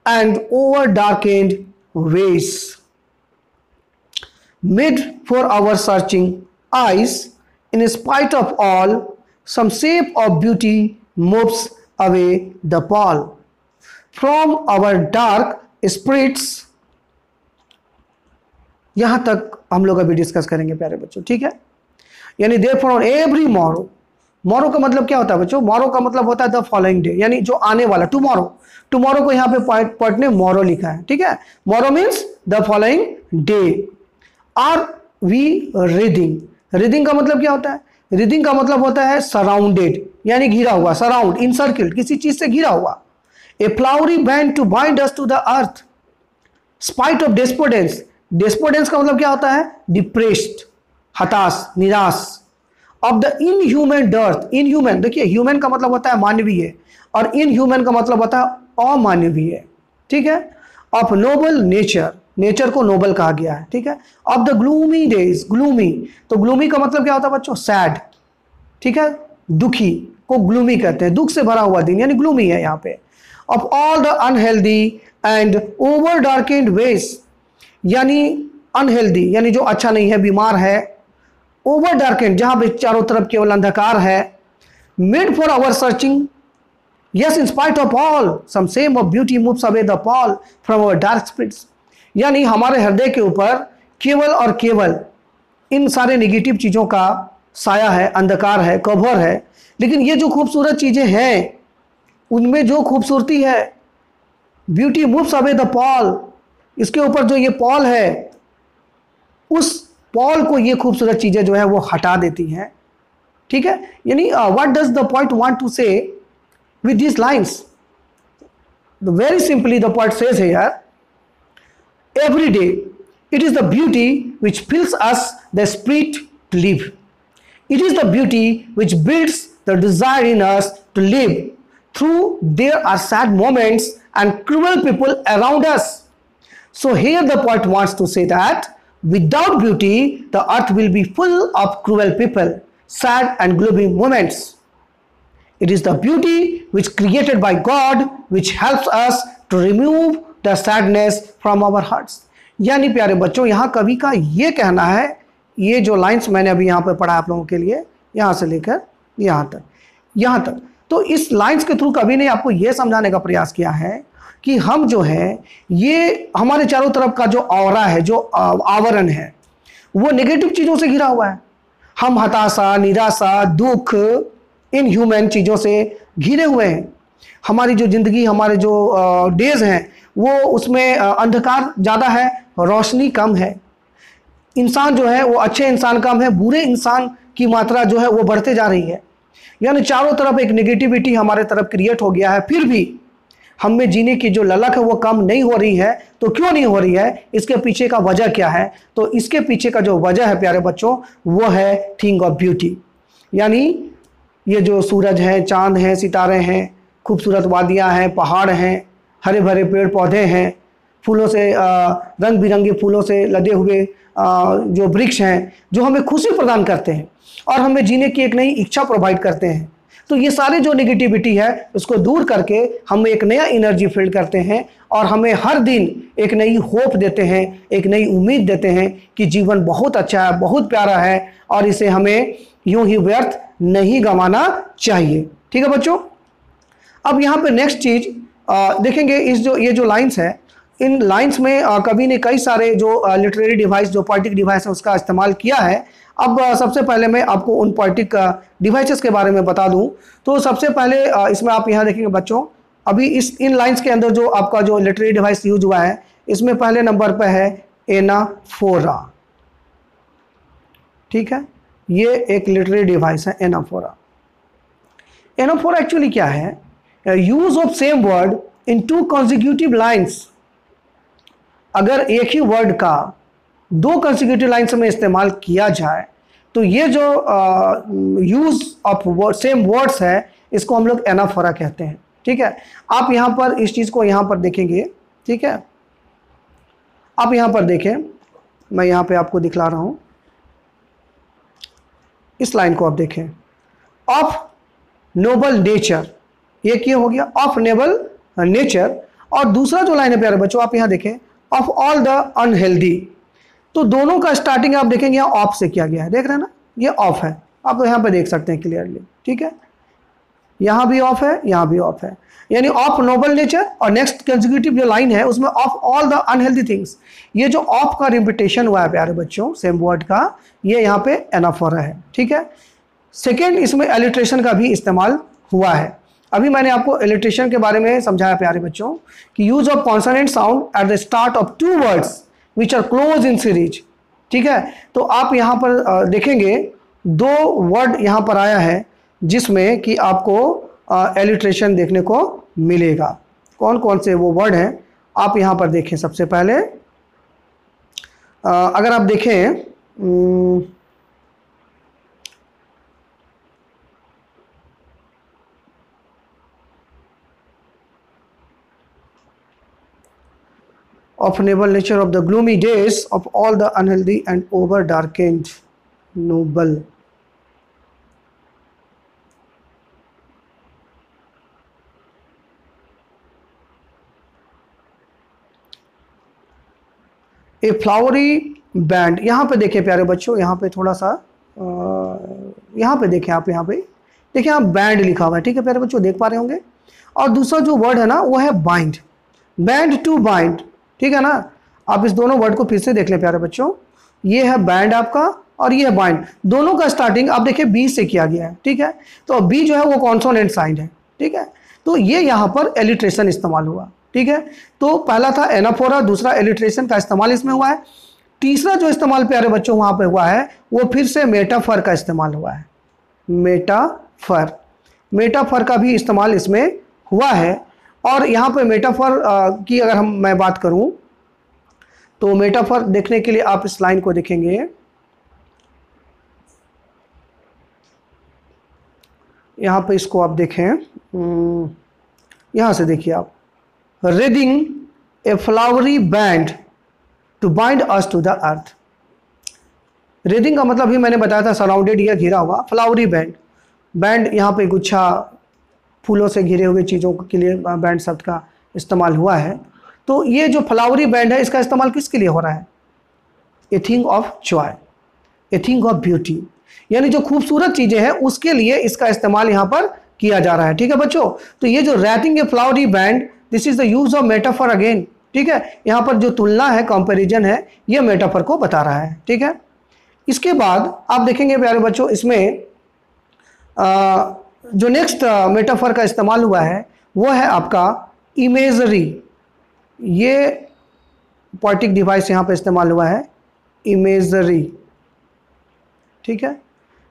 and over darkened ways, made for our searching eyes, in spite of all, some shape of beauty moves away the pall from our dark spirits। यहां तक हम लोग अभी discuss करेंगे प्यारे बच्चों, ठीक है। यानी therefore on every morrow, Morrow का मतलब क्या होता है बच्चों? मॉरो का मतलब होता है द फॉलोइंग डे, यानी जो आने वाला, टुमारो। टुमारो को यहाँ पे पोएट ने मॉरो लिखा है, ठीक है। Morrow means the following day. Are we reading, reading का मतलब क्या होता है? रीडिंग का मतलब होता है सराउंडेड, यानी घिरा हुआ, सराउंड, इनसर्किल्ड, किसी चीज से घिरा हुआ। A flowery band to bind us to the earth, spite of despondence. Despondence का मतलब क्या होता है? डिप्रेस्ड, हताश, निराश। Of the inhuman dearth, inhuman देखिए, ह्यूमन का मतलब होता है मानवीय, और इनह्यूमन का मतलब होता है अमानवीय, ठीक है। ऑफ नोबल नेचर, नेचर को नोबल कहा गया है, ठीक है। Of the gloomy days, gloomy, तो ग्लूमी का मतलब क्या होता है बच्चों? सैड, ठीक है, दुखी को ग्लूमी कहते हैं, दुख से भरा हुआ दिन, यानी ग्लूमी है यहाँ पे। Of all the unhealthy and over darkened ways, यानी अनहेल्दी यानी जो अच्छा नहीं है, बीमार है। ओवर डार्केंड, जहां पे चारों तरफ केवल अंधकार है। Made for our searching, yes in spite of all, some same of beauty moves away the pall from our dark spirits, यानी हमारे हृदय के ऊपर केवल और केवल इन सारे नेगेटिव चीज़ों का साया है, अंधकार है, कवर है। लेकिन ये जो खूबसूरत चीज़ें हैं उनमें जो खूबसूरती है, beauty moves away the Paul, इसके ऊपर जो ये पॉल है, उस पॉल को ये खूबसूरत चीज़ें जो है वो हटा देती हैं, ठीक है। यानी what does the poet want to say with this lines? Very simply the poet says here, every day it is the beauty which fills us the spirit to live. It is the beauty which builds the desire in us to live. Through there are sad moments and cruel people around us. So here the poet wants to say that without beauty the earth will be full of cruel people, sad and gloomy moments. It is the beauty which created by God which helps us to remove the sadness from our hearts। यानी प्यारे बच्चों यहाँ कवि का ये कहना है, ये जो लाइंस मैंने अभी यहाँ पे पढ़ा आप लोगों के लिए, यहाँ से लेकर यहाँ तक, तो इस लाइंस के थ्रू कवि ने आपको ये समझाने का प्रयास किया है कि हम जो है ये हमारे चारों तरफ का जो ऑरा है, जो आवरण है, वो नेगेटिव चीज़ों से घिरा हुआ है। हम हताशा, निराशा, दुख, इनह्यूमन चीज़ों से घिरे हुए हैं। हमारी जो ज़िंदगी, हमारे जो डेज हैं, वो उसमें अंधकार ज़्यादा है, रोशनी कम है। इंसान जो है वो अच्छे इंसान कम है, बुरे इंसान की मात्रा जो है वो बढ़ते जा रही है। यानी चारों तरफ एक नेगेटिविटी हमारे तरफ क्रिएट हो गया है। फिर भी हम में जीने की जो ललक है वो कम नहीं हो रही है। तो क्यों नहीं हो रही है, इसके पीछे का वजह क्या है? तो इसके पीछे का जो वजह है प्यारे बच्चों, वो है थिंग ऑफ ब्यूटी। यानी ये जो सूरज है, चांद है, सितारे हैं, खूबसूरत वादियाँ हैं, पहाड़ हैं, हरे भरे पेड़ पौधे हैं, फूलों से रंग बिरंगे फूलों से लदे हुए जो वृक्ष हैं, जो हमें खुशी प्रदान करते हैं और हमें जीने की एक नई इच्छा प्रोवाइड करते हैं। तो ये सारे जो नेगेटिविटी है उसको दूर करके हम एक नया एनर्जी फील करते हैं और हमें हर दिन एक नई होप देते हैं, एक नई उम्मीद देते हैं कि जीवन बहुत अच्छा है, बहुत प्यारा है और इसे हमें यूं ही व्यर्थ नहीं गंवाना चाहिए। ठीक है बच्चों, अब यहाँ पे नेक्स्ट चीज़ देखेंगे, ये जो लाइन्स है, इन लाइन्स में कवि ने कई सारे जो लिटरेरी डिवाइस, जो पोएटिक डिवाइस है, उसका इस्तेमाल किया है। अब सबसे पहले मैं आपको उन पोएटिक डिवाइसेस के बारे में बता दूं। तो सबसे पहले इसमें आप यहाँ देखेंगे बच्चों, अभी इन लाइन्स के अंदर जो आपका जो लिटरेरी डिवाइस यूज हुआ है, इसमें पहले नंबर पर है एनाफोरा। ठीक है, ये एक लिटरेरी डिवाइस है एनाफोरा। एनाफोरा एक्चुअली क्या है? Use of same word in two consecutive lines. अगर एक ही वर्ड का दो कंसेक्यूटिव लाइन्स में इस्तेमाल किया जाए तो ये जो यूज ऑफ सेम वर्ड्स है, इसको हम लोग एनाफोरा कहते हैं। ठीक है, आप यहाँ पर इस चीज़ को यहाँ पर देखेंगे। ठीक है, आप यहाँ पर देखें, मैं यहाँ पे आपको दिखला रहा हूँ, इस लाइन को आप देखें, ऑफ नोबल नेचर, ये क्या हो गया? Of noble nature. और दूसरा जो लाइन है प्यारे बच्चों, आप यहाँ देखें, ऑफ ऑल द अनहेल्दी। तो दोनों का स्टार्टिंग आप देखेंगे यहाँ ऑफ से किया गया है, देख रहे हैं ना, ये ऑफ है, आप यहाँ पे देख सकते हैं क्लियरली। ठीक है, यहाँ भी ऑफ है, यहाँ भी ऑफ है, यानी ऑफ नोबल नेचर। और नेक्स्ट कंसेक्यूटिव जो लाइन है उसमें of all the unhealthy things. ये जो ऑफ का रिपीटेशन हुआ है प्यारे बच्चों सेम वर्ड का, ये यहाँ पे एनाफोरा है। ठीक है, सेकेंड, इसमें एलिट्रेशन का भी इस्तेमाल हुआ है। अभी मैंने आपको एलिट्रेशन के बारे में समझाया प्यारे बच्चों कि use of consonant sound at the start of two words which are close in series. ठीक है, तो आप यहाँ पर देखेंगे दो वर्ड यहाँ पर आया है जिसमें कि आपको एलिट्रेशन देखने को मिलेगा। कौन कौन से वो वर्ड हैं आप यहाँ पर देखें। सबसे पहले अगर आप देखें of noble nature of the gloomy days of all the unhealthy and over darkened noble। A flowery band, यहाँ पे देखिए प्यारे बच्चों, यहाँ पे थोड़ा सा यहाँ पे देखें, आप यहाँ पे देखिए, यहाँ बैंड लिखा हुआ है। ठीक है प्यारे बच्चों, देख पा रहे होंगे। और दूसरा जो वर्ड है ना वो है बाइंड, बैंड टू बाइंड। ठीक है ना, आप इस दोनों वर्ड को फिर से देख लें प्यारे बच्चों, ये है बैंड आपका और ये है बाइंड। दोनों का स्टार्टिंग आप देखिए बी से किया गया है। ठीक है, तो बी जो है वो कॉन्सोनेंट साउंड है। ठीक है, तो ये यहाँ पर एलिट्रेशन इस्तेमाल हुआ। ठीक है, तो पहला था एनाफोरा, दूसरा एलिट्रेशन का इस्तेमाल इसमें हुआ है। तीसरा जो इस्तेमाल प्यारे बच्चों वहाँ पे हुआ है वो फिर से मेटाफर का इस्तेमाल हुआ है। मेटाफर, मेटाफर का भी इस्तेमाल इसमें हुआ है। और यहाँ पे मेटाफर की अगर मैं बात करूँ तो मेटाफर देखने के लिए आप इस लाइन को देखेंगे, यहाँ पे इसको आप देखें, यहाँ से देखिए आप, reading a flowery band to bind us to the earth. Reading का मतलब ही मैंने बताया था, सराउंडेड या घिरा हुआ। फ्लावरी बैंड, बैंड यहाँ पे गुच्छा फूलों से घिरे हुए चीज़ों के लिए बैंड शब्द का इस्तेमाल हुआ है। तो ये जो फ्लावरी बैंड है इसका इस्तेमाल किसके लिए हो रहा है? ए thing of Joy, A thing of beauty, यानी जो खूबसूरत चीज़ें हैं उसके लिए इसका इस्तेमाल यहाँ पर किया जा रहा है। ठीक है बच्चों, तो ये जो rating A flowery band this is the use of metaphor again, ठीक है। यहाँ पर जो तुलना है, कंपैरिजन है, ये मेटाफर को बता रहा है, ठीक है। इसके बाद आप देखेंगे प्यारे बच्चों, इसमें जो नेक्स्ट मेटाफर का इस्तेमाल हुआ है वो है आपका इमेजरी। ये पोएटिक डिवाइस यहाँ पे इस्तेमाल हुआ है, इमेजरी, ठीक है।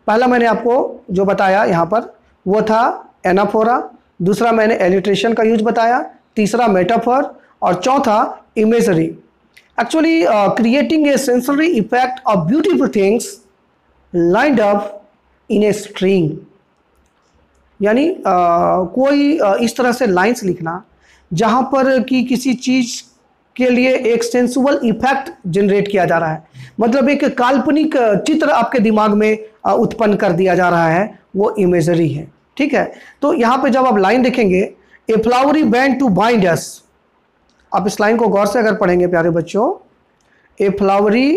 पहला मैंने आपको जो बताया यहाँ पर वो था एनाफोरा, दूसरा मैंने एलिट्रेशन का यूज बताया, तीसरा मेटाफर और चौथा imagery. Actually creating a sensory effect of beautiful things lined up in a string, यानी कोई इस तरह से लाइंस लिखना जहाँ पर कि किसी चीज़ के लिए एक सेंसुअल इफेक्ट जनरेट किया जा रहा है, मतलब एक काल्पनिक चित्र आपके दिमाग में उत्पन्न कर दिया जा रहा है, वो इमेजरी है, ठीक है। तो यहाँ पे जब आप लाइन देखेंगे, a flowery band to bind us, आप इस लाइन को गौर से अगर पढ़ेंगे प्यारे बच्चों, a flowery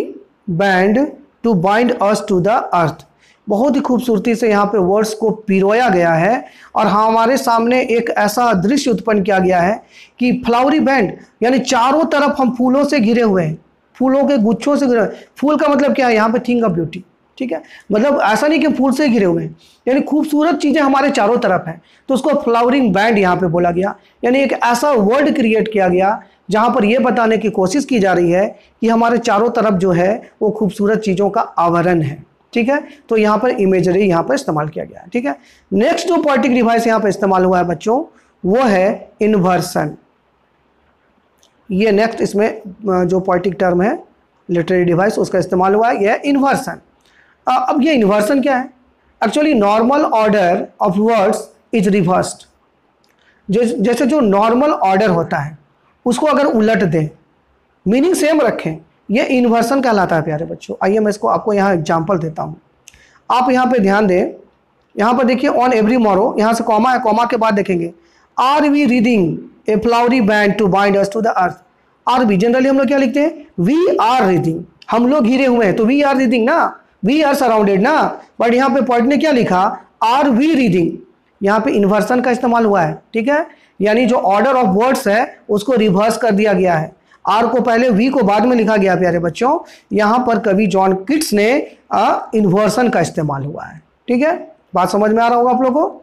band to bind us to the earth, बहुत ही खूबसूरती से यहाँ पे वर्ड्स को पिरोया गया है और हमारे सामने एक ऐसा दृश्य उत्पन्न किया गया है कि फ्लावरी बैंड यानी चारों तरफ हम फूलों से घिरे हुए हैं, फूलों के गुच्छों से घिरे। फूल का मतलब क्या है यहाँ पे, थिंग ऑफ ब्यूटी, ठीक है। मतलब ऐसा नहीं कि फूल से घिरे हुए हैं, यानी खूबसूरत चीज़ें हमारे चारों तरफ हैं, तो उसको फ्लावरिंग बैंड यहाँ पे बोला गया। यानी एक ऐसा वर्ड क्रिएट किया गया जहाँ पर यह बताने की कोशिश की जा रही है कि हमारे चारों तरफ जो है वो खूबसूरत चीज़ों का आवरण है, ठीक है। तो यहाँ पर इमेजरी यहाँ पर इस्तेमाल किया गया है, ठीक है। नेक्स्ट जो पोएटिक डिवाइस यहाँ पर इस्तेमाल हुआ है बच्चों, वो है इन्वर्सन। ये नेक्स्ट इसमें जो पोएटिक टर्म है, लिटरेरी डिवाइस, उसका इस्तेमाल हुआ है, यह है इन्वर्सन। अब ये इन्वर्सन क्या है? Actually normal order of words is reversed. जैसे जो नॉर्मल ऑर्डर होता है उसको अगर उलट दें, मीनिंग सेम रखें, ये इन्वर्सन कहलाता है प्यारे बच्चों। आइए मैं इसको आपको यहाँ एग्जांपल देता हूँ, आप यहाँ पे ध्यान दें। यहाँ पर देखिए ऑन एवरी मॉरो, यहाँ से कॉमा है, कॉमा के बाद देखेंगे are we reading a flowery band to bind us to the earth. Are we generally हम लोग क्या लिखते हैं, वी आर रीडिंग, हम लोग घिरे हुए हैं तो वी आर रीडिंग ना, वी आर सराउंडेड ना। बट यहाँ पे पॉइंट ने क्या लिखा, आर वी रीडिंग, यहाँ पे इन्वर्सन का इस्तेमाल हुआ है, ठीक है। यानी जो ऑर्डर ऑफ वर्ड्स है उसको रिवर्स कर दिया गया है, आर को पहले वी को बाद में लिखा गया प्यारे बच्चों। यहाँ पर कवि जॉन किट्स ने इन्वर्सन का इस्तेमाल हुआ है, ठीक है। बात समझ में आ रहा होगा आप लोगों को।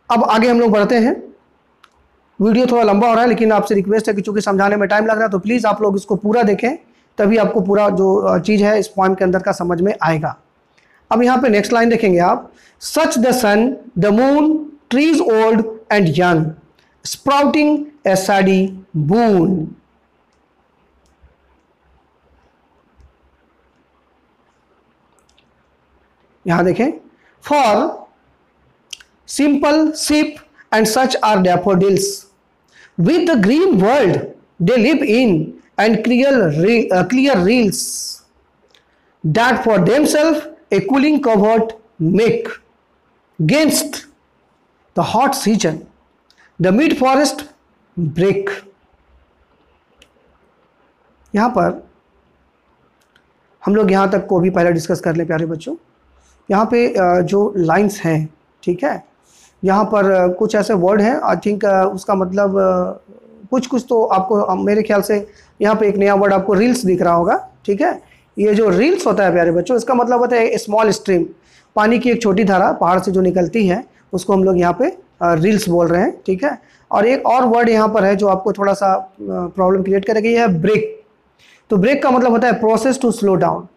अब आगे हम लोग बढ़ते हैं, वीडियो थोड़ा लंबा हो रहा है लेकिन आपसे रिक्वेस्ट है कि चूंकि समझाने में टाइम लग रहा है तो प्लीज़ आप लोग इसको पूरा देखें, तभी आपको पूरा जो चीज़ है इस पॉइंट के अंदर का समझ में आएगा। अब यहाँ पे नेक्स्ट लाइन देखेंगे आप, such the sun the moon trees old and young sprouting a shady boon. यहां देखें, for simple sheep and such are daffodils with the green world they live in and clear rills that for themselves a cooling covert make against the hot season the mid forest break। यहाँ पर हम लोग यहाँ तक को भी पहले discuss कर लें प्यारे बच्चों। यहाँ पे जो लाइंस हैं, ठीक है, यहाँ पर कुछ ऐसे वर्ड हैं, आई थिंक उसका मतलब कुछ तो आपको मेरे ख्याल से यहाँ पे एक नया वर्ड आपको रील्स दिख रहा होगा, ठीक है। ये जो रील्स होता है प्यारे बच्चों, इसका मतलब होता है स्मॉल स्ट्रीम, पानी की एक छोटी धारा पहाड़ से जो निकलती है उसको हम लोग यहाँ पे रील्स बोल रहे हैं, ठीक है। और एक और वर्ड यहाँ पर है जो आपको थोड़ा सा प्रॉब्लम क्रिएट करेगा, ये है ब्रेक। तो ब्रेक का मतलब होता है process to slow down.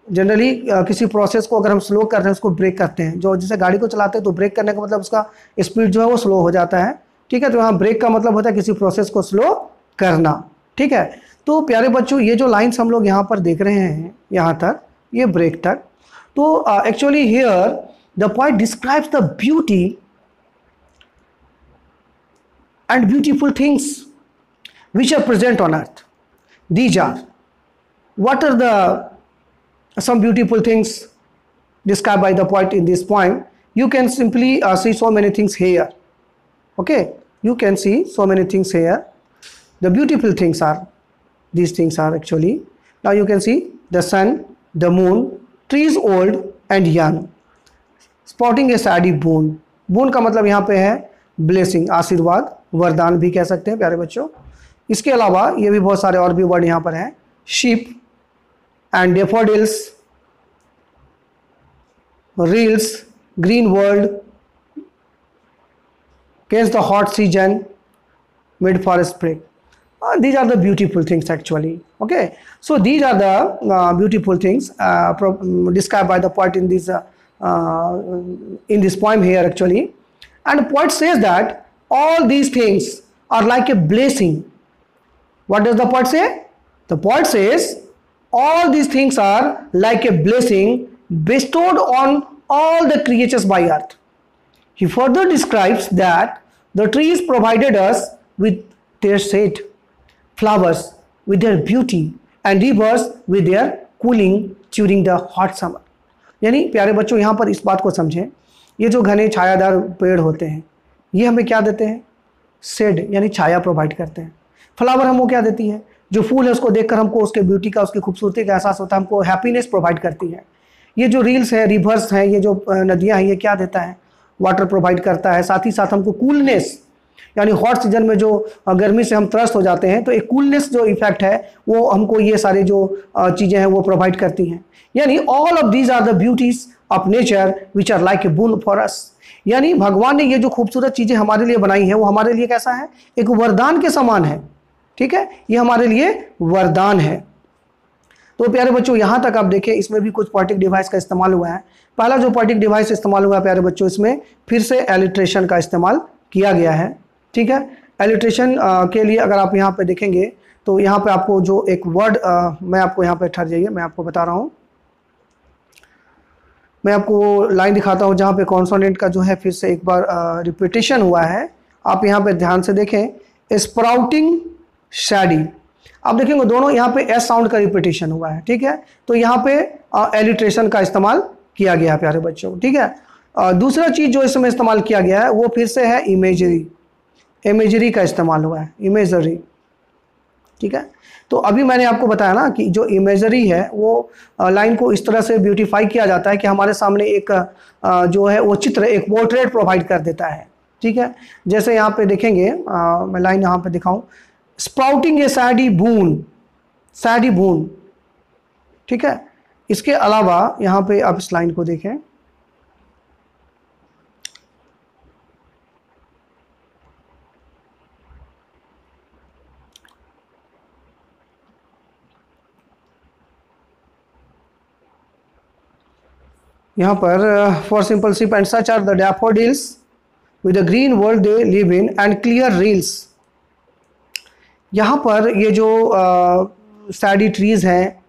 Generally किसी प्रोसेस को अगर हम स्लो कर रहे हैं उसको ब्रेक करते हैं, जो जैसे गाड़ी को चलाते हैं तो ब्रेक करने का मतलब उसका स्पीड जो है वो स्लो हो जाता है, ठीक है। तो यहाँ ब्रेक का मतलब होता है किसी प्रोसेस को स्लो करना, ठीक है। तो प्यारे बच्चों ये जो लाइन्स हम लोग यहाँ पर देख रहे हैं यहाँ तक, ये ब्रेक तक, तो actually here the point describes the beauty and beautiful things which are present on earth. These are, what are the some beautiful things described by the poet in this poem? You can simply see so many things here, okay, you can see so many things here. The beautiful things are, these things are actually, now you can see the sun, the moon, trees old and young spotting a saddy boon। boon का मतलब यहाँ पे है blessing, आशीर्वाद, वरदान भी कह सकते हैं प्यारे बच्चों। इसके अलावा ये भी बहुत सारे और भी वर्ड यहाँ पर हैं, sheep and daffodils, reels, green world, against the hot season, mid for spring. These are the beautiful things actually. Okay, so these are the beautiful things described by the poet in this poem here actually. And the poet says that all these things are like a blessing. What does the poet say? The poet says all these things are like a blessing bestowed on all the creatures by earth. He further describes that the trees provided us with their shade, flowers with their beauty, and rivers with their cooling during the hot summer. यानी प्यारे बच्चों यहाँ पर इस बात को समझें, ये जो घने छायादार पेड़ होते हैं ये हमें क्या देते हैं? शेड यानी छाया प्रोवाइड करते हैं। फ्लावर हमको क्या देती है? जो फूल है उसको देखकर हमको उसके ब्यूटी का, उसकी खूबसूरती का एहसास होता है, हमको हैप्पीनेस प्रोवाइड करती है। ये जो रील्स है, रिवर्स हैं, ये जो नदियाँ हैं, ये क्या देता है? वाटर प्रोवाइड करता है। साथ ही साथ हमको कूलनेस, यानी हॉट सीजन में जो गर्मी से हम त्रस्त हो जाते हैं तो एक कूलनेस जो इफेक्ट है वो हमको ये सारे जो चीज़ें हैं वो प्रोवाइड करती हैं। यानी all of these are the beauties of nature which are like a boon for us. यानी भगवान ने ये जो खूबसूरत चीज़ें हमारे लिए बनाई हैं वो हमारे लिए कैसा है? एक वरदान के समान है। ठीक है, ये हमारे लिए वरदान है। तो प्यारे बच्चों यहाँ तक आप देखें, इसमें भी कुछ पोएटिक डिवाइस का इस्तेमाल हुआ है। पहला जो पोएटिक डिवाइस इस्तेमाल हुआ है प्यारे बच्चों, इसमें फिर से एलिट्रेशन का इस्तेमाल किया गया है। ठीक है, एलिट्रेशन के लिए अगर आप यहाँ पे देखेंगे तो यहाँ पे आपको जो एक वर्ड मैं आपको यहाँ पे ठहर जाइए, मैं आपको बता रहा हूँ, मैं आपको लाइन दिखाता हूँ जहाँ पे कॉन्सोनेंट का जो है फिर से एक बार रिपीटेशन हुआ है। आप यहाँ पे ध्यान से देखें, स्प्राउटिंग शैडी, आप देखेंगे दोनों यहाँ पे एस साउंड का रिपीटेशन हुआ है। ठीक है, तो यहाँ पे एलिट्रेशन का इस्तेमाल किया गया है प्यारे बच्चों। ठीक है, दूसरा चीज़ जो इसमें इस्तेमाल किया गया है वो फिर से है इमेजरी, इमेजरी का इस्तेमाल हुआ है, इमेजरी। ठीक है, तो अभी मैंने आपको बताया ना कि जो इमेजरी है वो लाइन को इस तरह से ब्यूटीफाई किया जाता है कि हमारे सामने एक जो है वो चित्र, एक पोर्ट्रेट प्रोवाइड कर देता है। ठीक है, जैसे यहाँ पे देखेंगे, मैं लाइन यहाँ पे दिखाऊं, स्प्राउटिंग ए सैडी बून, सैडी बून। ठीक है, इसके अलावा यहाँ पे आप इस लाइन को देखें, यहाँ पर for simple sheep and such are the daffodils with the green world they live in and clear rills. यहाँ पर ये जो सैडी ट्रीज़ हैं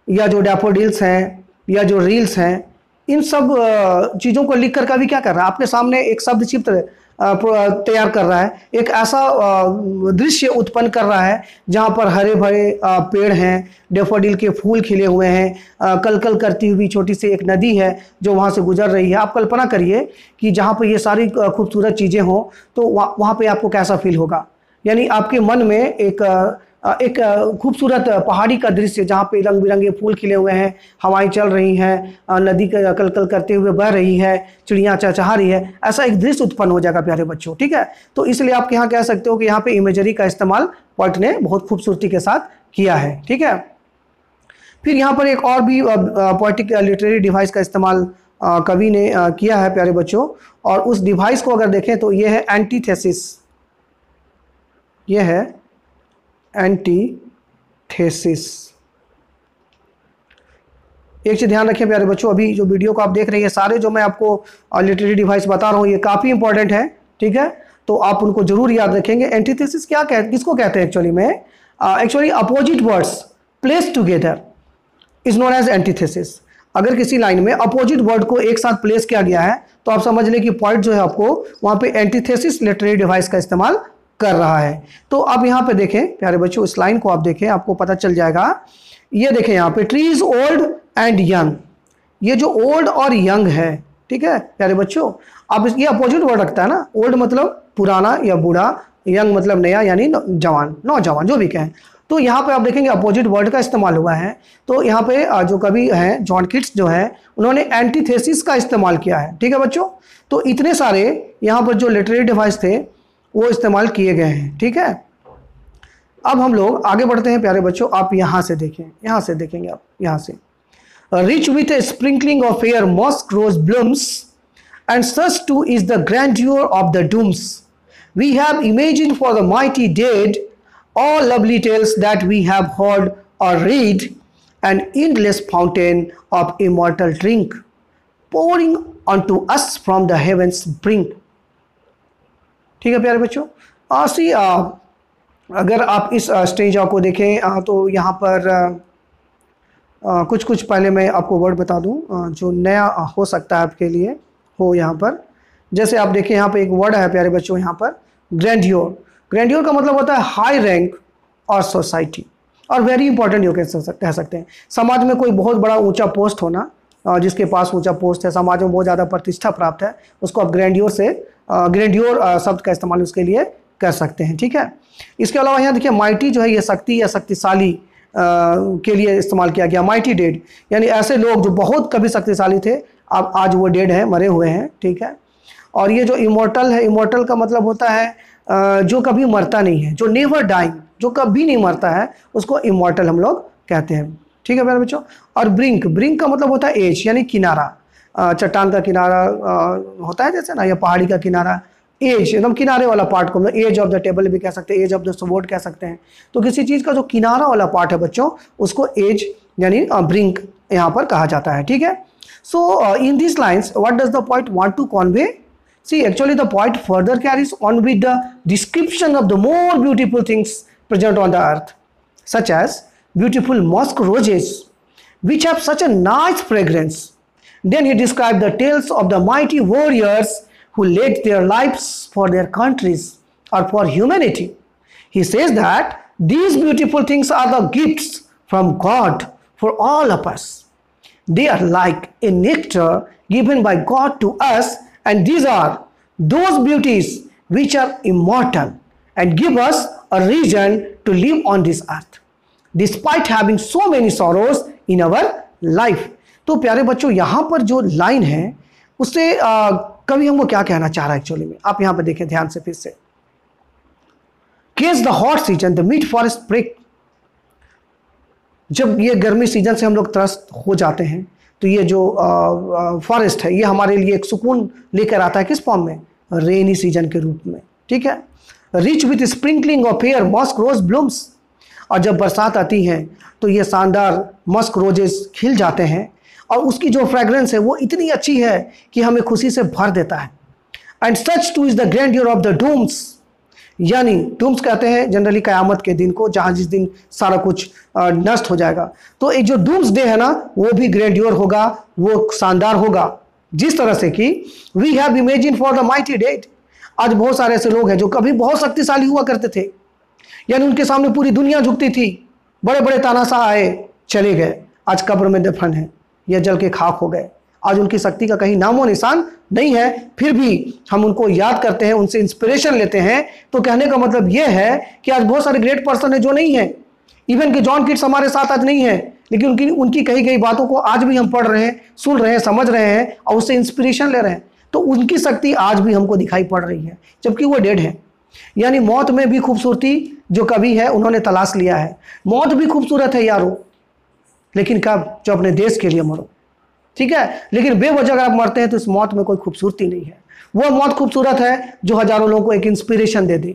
या जो डैफोडिल्स हैं या जो रील्स हैं, इन सब चीज़ों को लिख कर कवि क्या कर रहा है? आपके सामने एक शब्द चित्र तैयार कर रहा है, एक ऐसा दृश्य उत्पन्न कर रहा है जहाँ पर हरे भरे पेड़ हैं, डैफोडिल के फूल खिले हुए हैं, कलकल करती हुई छोटी सी एक नदी है जो वहाँ से गुजर रही है। आप कल्पना करिए कि जहाँ पर ये सारी खूबसूरत चीज़ें हों तो वहाँ पे आपको कैसा फील होगा। यानी आपके मन में एक खूबसूरत पहाड़ी का दृश्य जहाँ पे रंग बिरंगे फूल खिले हुए हैं, हवाएं चल रही हैं, नदी का कलकल करते हुए बह रही है, चिड़ियाँ चहचहा रही है, ऐसा एक दृश्य उत्पन्न हो जाएगा प्यारे बच्चों। ठीक है, तो इसलिए आप यहाँ कह सकते हो कि यहाँ पे इमेजरी का इस्तेमाल पोएट ने बहुत खूबसूरती के साथ किया है। ठीक है, फिर यहाँ पर एक और भी पोएटिक लिटरेरी डिवाइस का इस्तेमाल कवि ने किया है प्यारे बच्चों, और उस डिवाइस को अगर देखें तो ये है एंटीथेसिस, ये है एंटीथेसिस। एक चीज़ ध्यान रखें प्यारे बच्चों, अभी जो वीडियो को आप देख रहे हैं सारे जो मैं आपको लिटरेरी डिवाइस बता रहा हूँ ये काफ़ी इंपॉर्टेंट है। ठीक है, तो आप उनको जरूर याद रखेंगे। एंटीथेसिस किसको कहते हैं एक्चुअली में? Actually opposite words place together is known as antithesis. अगर किसी लाइन में अपोजिट वर्ड को एक साथ प्लेस किया गया है तो आप समझ लें कि पॉइंट जो है आपको वहाँ पे एंटीथेसिस लिटरेरी डिवाइस का इस्तेमाल कर रहा है। तो अब यहाँ पे देखें प्यारे बच्चों, इस लाइन को आप देखें, आपको पता चल जाएगा। ये देखें यहाँ पे ट्रीज ओल्ड एंड यंग, ये जो ओल्ड और यंग है, ठीक है प्यारे बच्चों, अब ये अपोजिट वर्ड रखता है ना, ओल्ड मतलब पुराना या बूढ़ा, यंग मतलब नया यानी जवान, नौजवान जो भी कहें। तो यहाँ पे आप देखेंगे अपोजिट वर्ड का इस्तेमाल हुआ है। तो यहाँ पे जो कवि हैं जॉन कीट्स जो है उन्होंने एंटीथेसिस का इस्तेमाल किया है। ठीक है बच्चों, तो इतने सारे यहाँ पर जो लिटरेरी डिवाइस थे वो इस्तेमाल किए गए हैं। ठीक है, अब हम लोग आगे बढ़ते हैं प्यारे बच्चों। आप यहाँ से देखें, यहाँ से देखेंगे आप, यहाँ से rich with a sprinkling of fair musk rose blooms, and such too is the grandeur of the dooms. We have imagined for the mighty dead all lovely tales that we have heard or read, an endless fountain of immortal drink, pouring unto us from the heavens brink. ठीक है प्यारे बच्चों, अगर आप इस stage को देखें तो यहाँ पर कुछ कुछ पहले मैं आपको वर्ड बता दूं जो नया हो सकता है आपके लिए हो। यहाँ पर जैसे आप देखें, यहाँ पे एक वर्ड है प्यारे बच्चों, यहाँ पर ग्रैंडियोर। ग्रैंडियोर का मतलब होता है हाई रैंक और सोसाइटी, और वेरी इंपॉर्टेंट ये कह सकते हैं। समाज में कोई बहुत बड़ा ऊंचा पोस्ट होना, जिसके पास ऊंचा पोस्ट है, समाज में बहुत ज़्यादा प्रतिष्ठा प्राप्त है, उसको आप ग्रैंडियोर शब्द का इस्तेमाल उसके लिए कर सकते हैं। ठीक है, इसके अलावा यहाँ देखिए माइटी जो है ये शक्ति या शक्तिशाली के लिए इस्तेमाल किया गया। माइटी डेड यानी ऐसे लोग जो बहुत कभी शक्तिशाली थे, अब आज वो डेड हैं, मरे हुए हैं। ठीक है, और ये जो इमोर्टल है, इमोर्टल का मतलब होता है जो कभी मरता नहीं है, जो नेवर डाइंग, जो कभी नहीं मरता है, उसको इमोर्टल हम लोग कहते हैं। ठीक है मेरे बच्चों, और ब्रिंक, ब्रिंक का मतलब होता है एज यानी किनारा, चट्टान का किनारा होता है जैसे ना, या पहाड़ी का किनारा, एज एकदम किनारे वाला पार्ट को हम लोग एज ऑफ द टेबल भी कह सकते हैं, एज ऑफ द स्वॉर्ड कह सकते हैं। तो किसी चीज़ का जो किनारा वाला पार्ट है बच्चों, उसको एज यानी ब्रिंक यहाँ पर कहा जाता है। ठीक है, so in this lines what does the poet want to convey? See actually the poet further carries on with the description of the more beautiful things present on the earth, such as beautiful musk roses which have such a nice fragrance. Then he described the tales of the mighty warriors who laid their lives for their countries or for humanity. He says that these beautiful things are the gifts from God for all of us. They are like a nectar given by God to us, and these are those beauties which are immortal and give us a reason to live on this earth, despite having so many sorrows in our life. तो प्यारे बच्चों, यहाँ पर जो line है उससे कवि हमको क्या कहना चाह रहा है एक्चुअली में, आप यहाँ पर देखें ध्यान से फिर से। Case the hot season, the mid forest break. जब ये गर्मी सीजन से हम लोग त्रस्त हो जाते हैं, तो ये जो फॉरेस्ट है ये हमारे लिए एक सुकून लेकर आता है, किस फॉर्म में? रेनी सीजन के रूप में। ठीक है, rich with sprinkling of fair musk rose blooms, और जब बरसात आती है तो ये शानदार मस्क रोजेस खिल जाते हैं, और उसकी जो फ्रेग्रेंस है वो इतनी अच्छी है कि हमें खुशी से भर देता है। And such too is the grandeur of the dooms, यानी डूम्स कहते हैं जनरली कयामत के दिन को, जहाँ जिस दिन सारा कुछ नष्ट हो जाएगा। तो एक जो डूम्स डे है ना, वो भी ग्रैंडियर होगा, वो शानदार होगा, जिस तरह से कि we have imagine for the mighty dead. आज बहुत सारे ऐसे लोग हैं जो कभी बहुत शक्तिशाली हुआ करते थे, यानी उनके सामने पूरी दुनिया झुकती थी, बड़े बड़े तानाशाह आए चले गए, आज कब्र में दफन है या जल के खाक हो गए। आज उनकी शक्ति का कहीं नामो निशान नहीं है, फिर भी हम उनको याद करते हैं, उनसे इंस्पिरेशन लेते हैं। तो कहने का मतलब यह है कि आज बहुत सारे ग्रेट पर्सन है जो नहीं है, इवन कि जॉन किट्स हमारे साथ आज नहीं है, लेकिन उनकी कही गई बातों को आज भी हम पढ़ रहे हैं, सुन रहे हैं, समझ रहे हैं और उससे इंस्पिरेशन ले रहे हैं। तो उनकी शक्ति आज भी हमको दिखाई पड़ रही है, जबकि वो डेड है। यानी मौत में भी खूबसूरती जो कभी है उन्होंने तलाश लिया है। मौत भी खूबसूरत है यारो, लेकिन कब? जो अपने देश के लिए मरो। ठीक है, लेकिन बेवजह अगर आप मरते हैं तो इस मौत में कोई खूबसूरती नहीं है। वो मौत खूबसूरत है जो हजारों लोगों को एक इंस्पिरेशन दे दे,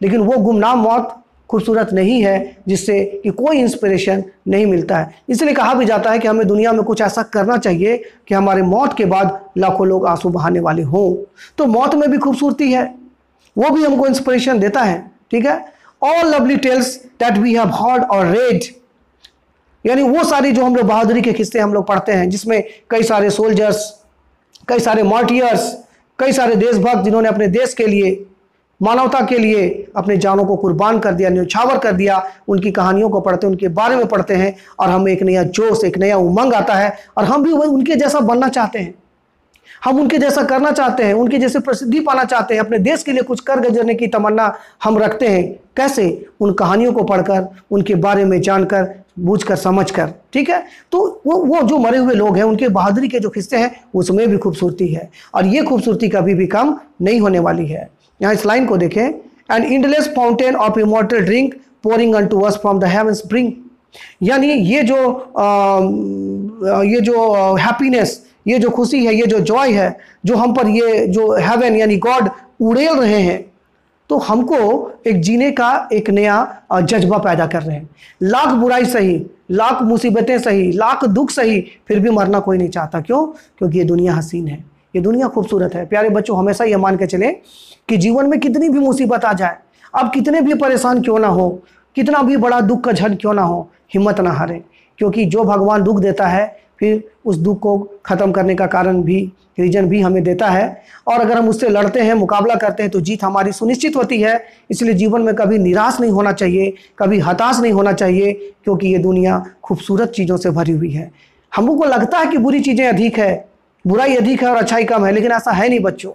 लेकिन वो गुमनाम मौत खूबसूरत नहीं है जिससे कि कोई इंस्पिरेशन नहीं मिलता है। इसलिए कहा भी जाता है कि हमें दुनिया में कुछ ऐसा करना चाहिए कि हमारे मौत के बाद लाखों लोग आंसू बहाने वाले हों। तो मौत में भी खूबसूरती है, वो भी हमको इंस्पिरेशन देता है। ठीक है, all lovely tales that we have heard और रेड, यानी वो सारी जो हम लोग बहादुरी के किस्से हम लोग पढ़ते हैं, जिसमें कई सारे सोल्जर्स, कई सारे मार्टियर्स, कई सारे देशभक्त जिन्होंने अपने देश के लिए, मानवता के लिए अपने जानों को कुर्बान कर दिया, न्यौछावर कर दिया, उनकी कहानियों को पढ़ते हैं, उनके बारे में पढ़ते हैं, और हमें एक नया जोश, एक नया उमंग आता है, और हम भी उनके जैसा बनना चाहते हैं, हम उनके जैसा करना चाहते हैं, उनके जैसे प्रसिद्धि पाना चाहते हैं, अपने देश के लिए कुछ कर गुजरने की तमन्ना हम रखते हैं। कैसे? उन कहानियों को पढ़कर, उनके बारे में जानकर, बूझकर, समझकर। ठीक है, तो वो जो मरे हुए लोग हैं उनके बहादुरी के जो किस्से हैं उसमें भी खूबसूरती है, और ये खूबसूरती कभी भी कम नहीं होने वाली है। यहाँ इस लाइन को देखें, and endless fountain of immortal drink pouring unto us from the heaven's brink. यानी ये जो हैप्पीनेस, ये जो खुशी है, ये जो जॉय है, जो हम पर ये जो हेवन यानी गॉड उड़ेल रहे हैं, तो हमको एक जीने का एक नया जज्बा पैदा कर रहे हैं। लाख बुराई सही, लाख मुसीबतें सही, लाख दुख सही, फिर भी मरना कोई नहीं चाहता। क्यों? क्योंकि ये दुनिया हसीन है, ये दुनिया खूबसूरत है। प्यारे बच्चों, हमेशा ये मान के चलें कि जीवन में कितनी भी मुसीबत आ जाए, आप कितने भी परेशान क्यों ना हो, कितना भी बड़ा दुख का झड़ क्यों ना हो, हिम्मत ना हारें, क्योंकि जो भगवान दुख देता है फिर उस दुख को ख़त्म करने का कारण भी, रीजन भी हमें देता है। और अगर हम उससे लड़ते हैं, मुकाबला करते हैं, तो जीत हमारी सुनिश्चित होती है। इसलिए जीवन में कभी निराश नहीं होना चाहिए, कभी हताश नहीं होना चाहिए, क्योंकि ये दुनिया खूबसूरत चीज़ों से भरी हुई है। हमको लगता है कि बुरी चीज़ें अधिक है, बुराई अधिक है और अच्छाई कम है, लेकिन ऐसा है नहीं बच्चों।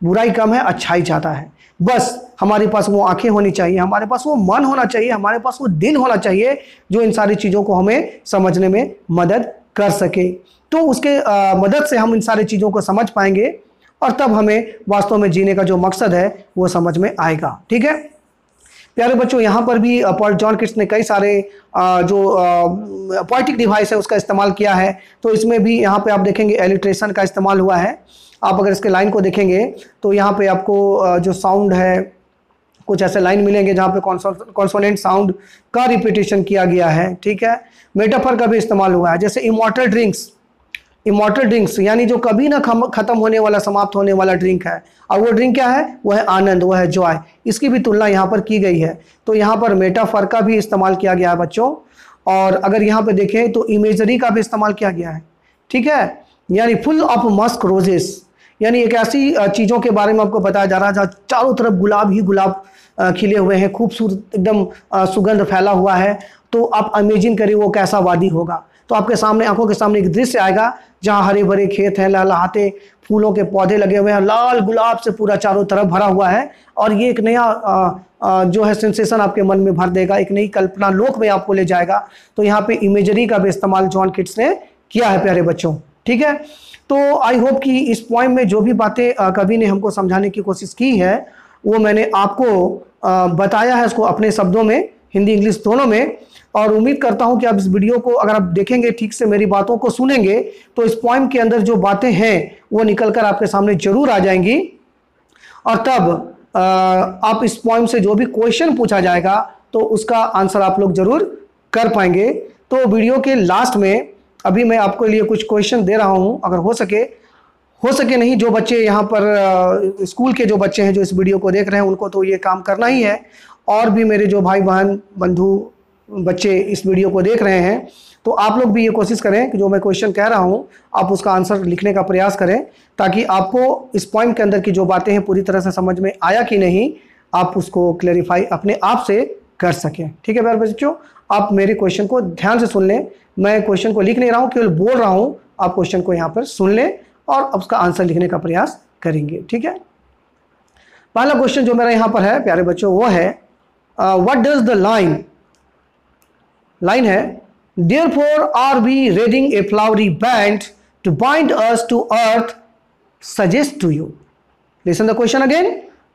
बुराई कम है, अच्छाई ज़्यादा है। बस हमारे पास वो आंखें होनी चाहिए, हमारे पास वो मन होना चाहिए, हमारे पास वो दिल होना चाहिए जो इन सारी चीज़ों को हमें समझने में मदद कर सके। तो उसके मदद से हम इन सारी चीज़ों को समझ पाएंगे और तब हमें वास्तव में जीने का जो मकसद है वो समझ में आएगा। ठीक है प्यारे बच्चों, यहाँ पर भी जॉन किट्स ने कई सारे जो पोएटिक डिवाइस है उसका इस्तेमाल किया है। तो इसमें भी यहाँ पे आप देखेंगे एलिट्रेशन का इस्तेमाल हुआ है। आप अगर इसके लाइन को देखेंगे तो यहाँ पे आपको जो साउंड है, कुछ ऐसे लाइन मिलेंगे जहाँ पे कॉन्सोनेंट साउंड का रिपीटेशन किया गया है। ठीक है, मेटाफर का भी इस्तेमाल हुआ है, जैसे इमॉर्टल ड्रिंक्स। इमॉर्टल ड्रिंक्स यानी जो कभी ना खत्म होने वाला, समाप्त होने वाला ड्रिंक है। और वो ड्रिंक क्या है? वो है आनंद, वो है जॉय। इसकी भी तुलना यहाँ पर की गई है। तो यहाँ पर मेटाफर का भी इस्तेमाल किया गया है बच्चों। और अगर यहाँ पे देखें तो इमेजरी का भी इस्तेमाल किया गया है। ठीक है, यानी फुल ऑफ मस्क रोजेस, यानी एक ऐसी चीज़ों के बारे में आपको बताया जा रहा है जहाँ चारों तरफ गुलाब ही गुलाब खिले हुए हैं, खूबसूरत एकदम सुगंध फैला हुआ है। तो आप इमेजिन करिए वो कैसा वादी होगा। तो आपके सामने, आंखों के सामने एक दृश्य आएगा जहाँ हरे भरे खेत हैं, लहलहाते फूलों के पौधे लगे हुए हैं, लाल गुलाब से पूरा चारों तरफ भरा हुआ है। और ये एक नया जो है सेंसेशन आपके मन में भर देगा, एक नई कल्पना लोक में आपको ले जाएगा। तो यहाँ पे इमेजरी का भी इस्तेमाल जॉन किट्स ने किया है प्यारे बच्चों। ठीक है, तो आई होप कि इस पॉइंट में जो भी बातें कवि ने हमको समझाने की कोशिश की है वो मैंने आपको बताया है, उसको अपने शब्दों में, हिंदी इंग्लिश दोनों में। और उम्मीद करता हूं कि आप इस वीडियो को अगर आप देखेंगे, ठीक से मेरी बातों को सुनेंगे, तो इस पॉइंट के अंदर जो बातें हैं वो निकल कर आपके सामने जरूर आ जाएंगी। और तब आप इस पॉइंट से जो भी क्वेश्चन पूछा जाएगा तो उसका आंसर आप लोग जरूर कर पाएंगे। तो वीडियो के लास्ट में अभी मैं आपके लिए कुछ क्वेश्चन दे रहा हूं, अगर हो सके नहीं, जो बच्चे यहाँ पर स्कूल के जो बच्चे हैं जो इस वीडियो को देख रहे हैं उनको तो ये काम करना ही है। और भी मेरे जो भाई बहन बंधु बच्चे इस वीडियो को देख रहे हैं, तो आप लोग भी ये कोशिश करें कि जो मैं क्वेश्चन कह रहा हूँ आप उसका आंसर लिखने का प्रयास करें, ताकि आपको इस पॉइंट के अंदर की जो बातें हैं पूरी तरह से समझ में आया कि नहीं, आप उसको क्लैरिफाई अपने आप से कर सकें। ठीक है प्यारे बच्चों, आप मेरे क्वेश्चन को ध्यान से सुन लें। मैं क्वेश्चन को लिख नहीं रहा हूँ, केवल बोल रहा हूँ। आप क्वेश्चन को यहाँ पर सुन लें और उसका आंसर लिखने का प्रयास करेंगे। ठीक है, पहला क्वेश्चन जो मेरा यहाँ पर है प्यारे बच्चों वो है व्हाट डज द लाइन है therefore are we raiding a flowery band to bind us to earth suggest to you. Listen the question again.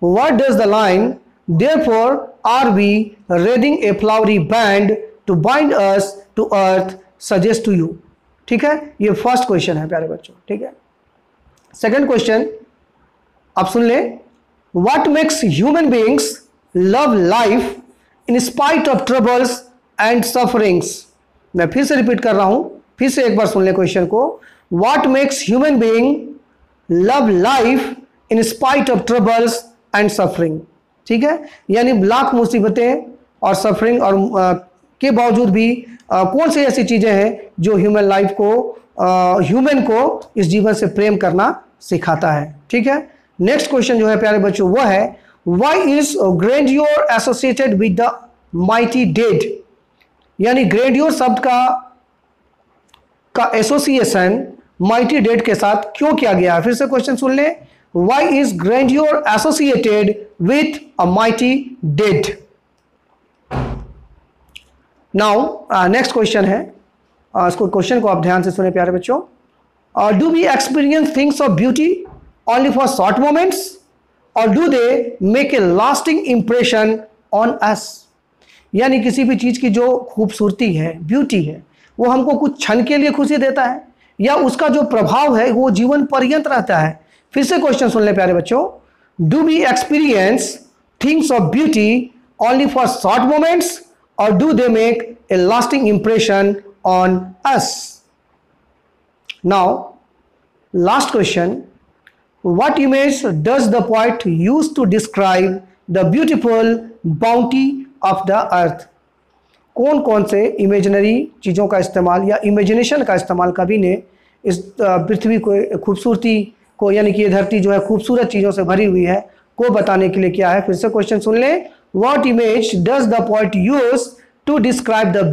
What does the line therefore are we raiding a flowery band to bind us to earth suggest to you. ठीक है, ये first question है प्यारे बच्चों। ठीक है, second question आप सुन ले। What makes human beings love life in spite of troubles and sufferings. मैं फिर से रिपीट कर रहा हूं, फिर से एक बार सुन ले क्वेश्चन को। What makes human being love life in spite of troubles and suffering. ठीक है, यानी लाख मुसीबतें और सफरिंग और के बावजूद भी कौन सी ऐसी चीजें हैं जो ह्यूमन लाइफ को, ह्यूमन को इस जीवन से प्रेम करना सिखाता है। ठीक है, नेक्स्ट क्वेश्चन जो है प्यारे बच्चों वो है why is grandeur associated with the mighty dead. यानी ग्रैंडियोर शब्द का एसोसिएशन माइटी डेड के साथ क्यों किया गया है। फिर से क्वेश्चन सुन ले, why is grandeur associated with a mighty dead. Now next question है, इसको क्वेश्चन को आप ध्यान से सुने प्यारे बच्चों। Do we experience things of beauty only for short moments और do they make a lasting impression on us. यानी किसी भी चीज़ की जो खूबसूरती है, ब्यूटी है, वो हमको कुछ क्षण के लिए खुशी देता है या उसका जो प्रभाव है वो जीवन पर्यंत रहता है। फिर से क्वेश्चन सुन ले प्यारे बच्चों, do we experience things of beauty only for short moments और do they make a lasting impression on us. Now last question, what image does the poet use to describe the beautiful bounty of the earth? कौन कौन से imaginary चीज़ों का इस्तेमाल या imagination का इस्तेमाल कवि ने इस पृथ्वी को खूबसूरती को, यानी कि ये धरती जो है खूबसूरत चीज़ों से भरी हुई है, को बताने के लिए किया है। फिर से क्वेश्चन सुन लें, what image does the poet use to describe the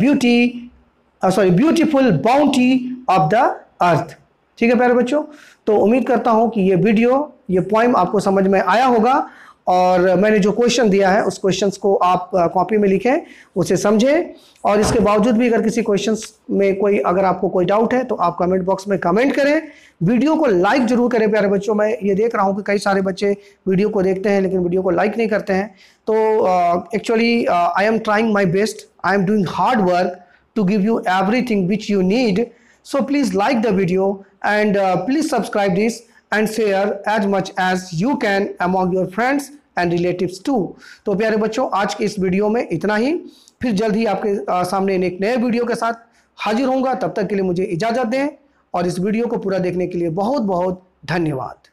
beautiful bounty of the earth? ठीक है प्यारे बच्चों, तो उम्मीद करता हूं कि ये वीडियो, ये पोइम आपको समझ में आया होगा और मैंने जो क्वेश्चन दिया है उस क्वेश्चंस को आप कॉपी में लिखें, उसे समझें। और इसके बावजूद भी अगर किसी क्वेश्चंस में अगर आपको कोई डाउट है तो आप कमेंट बॉक्स में कमेंट करें। वीडियो को लाइक जरूर करें प्यारे बच्चों। मैं ये देख रहा हूँ कि कई सारे बच्चे वीडियो को देखते हैं लेकिन वीडियो को लाइक नहीं करते हैं। तो actually I am trying my best, I am doing hard work to give you everything which you need. So please like the video and please subscribe this and share as much as you can among your friends and relatives too। तो प्यारे बच्चों, आज के इस video में इतना ही। फिर जल्द ही आपके सामने एक नए वीडियो के साथ हाजिर होऊंगा। तब तक के लिए मुझे इजाज़त दें और इस वीडियो को पूरा देखने के लिए बहुत बहुत धन्यवाद।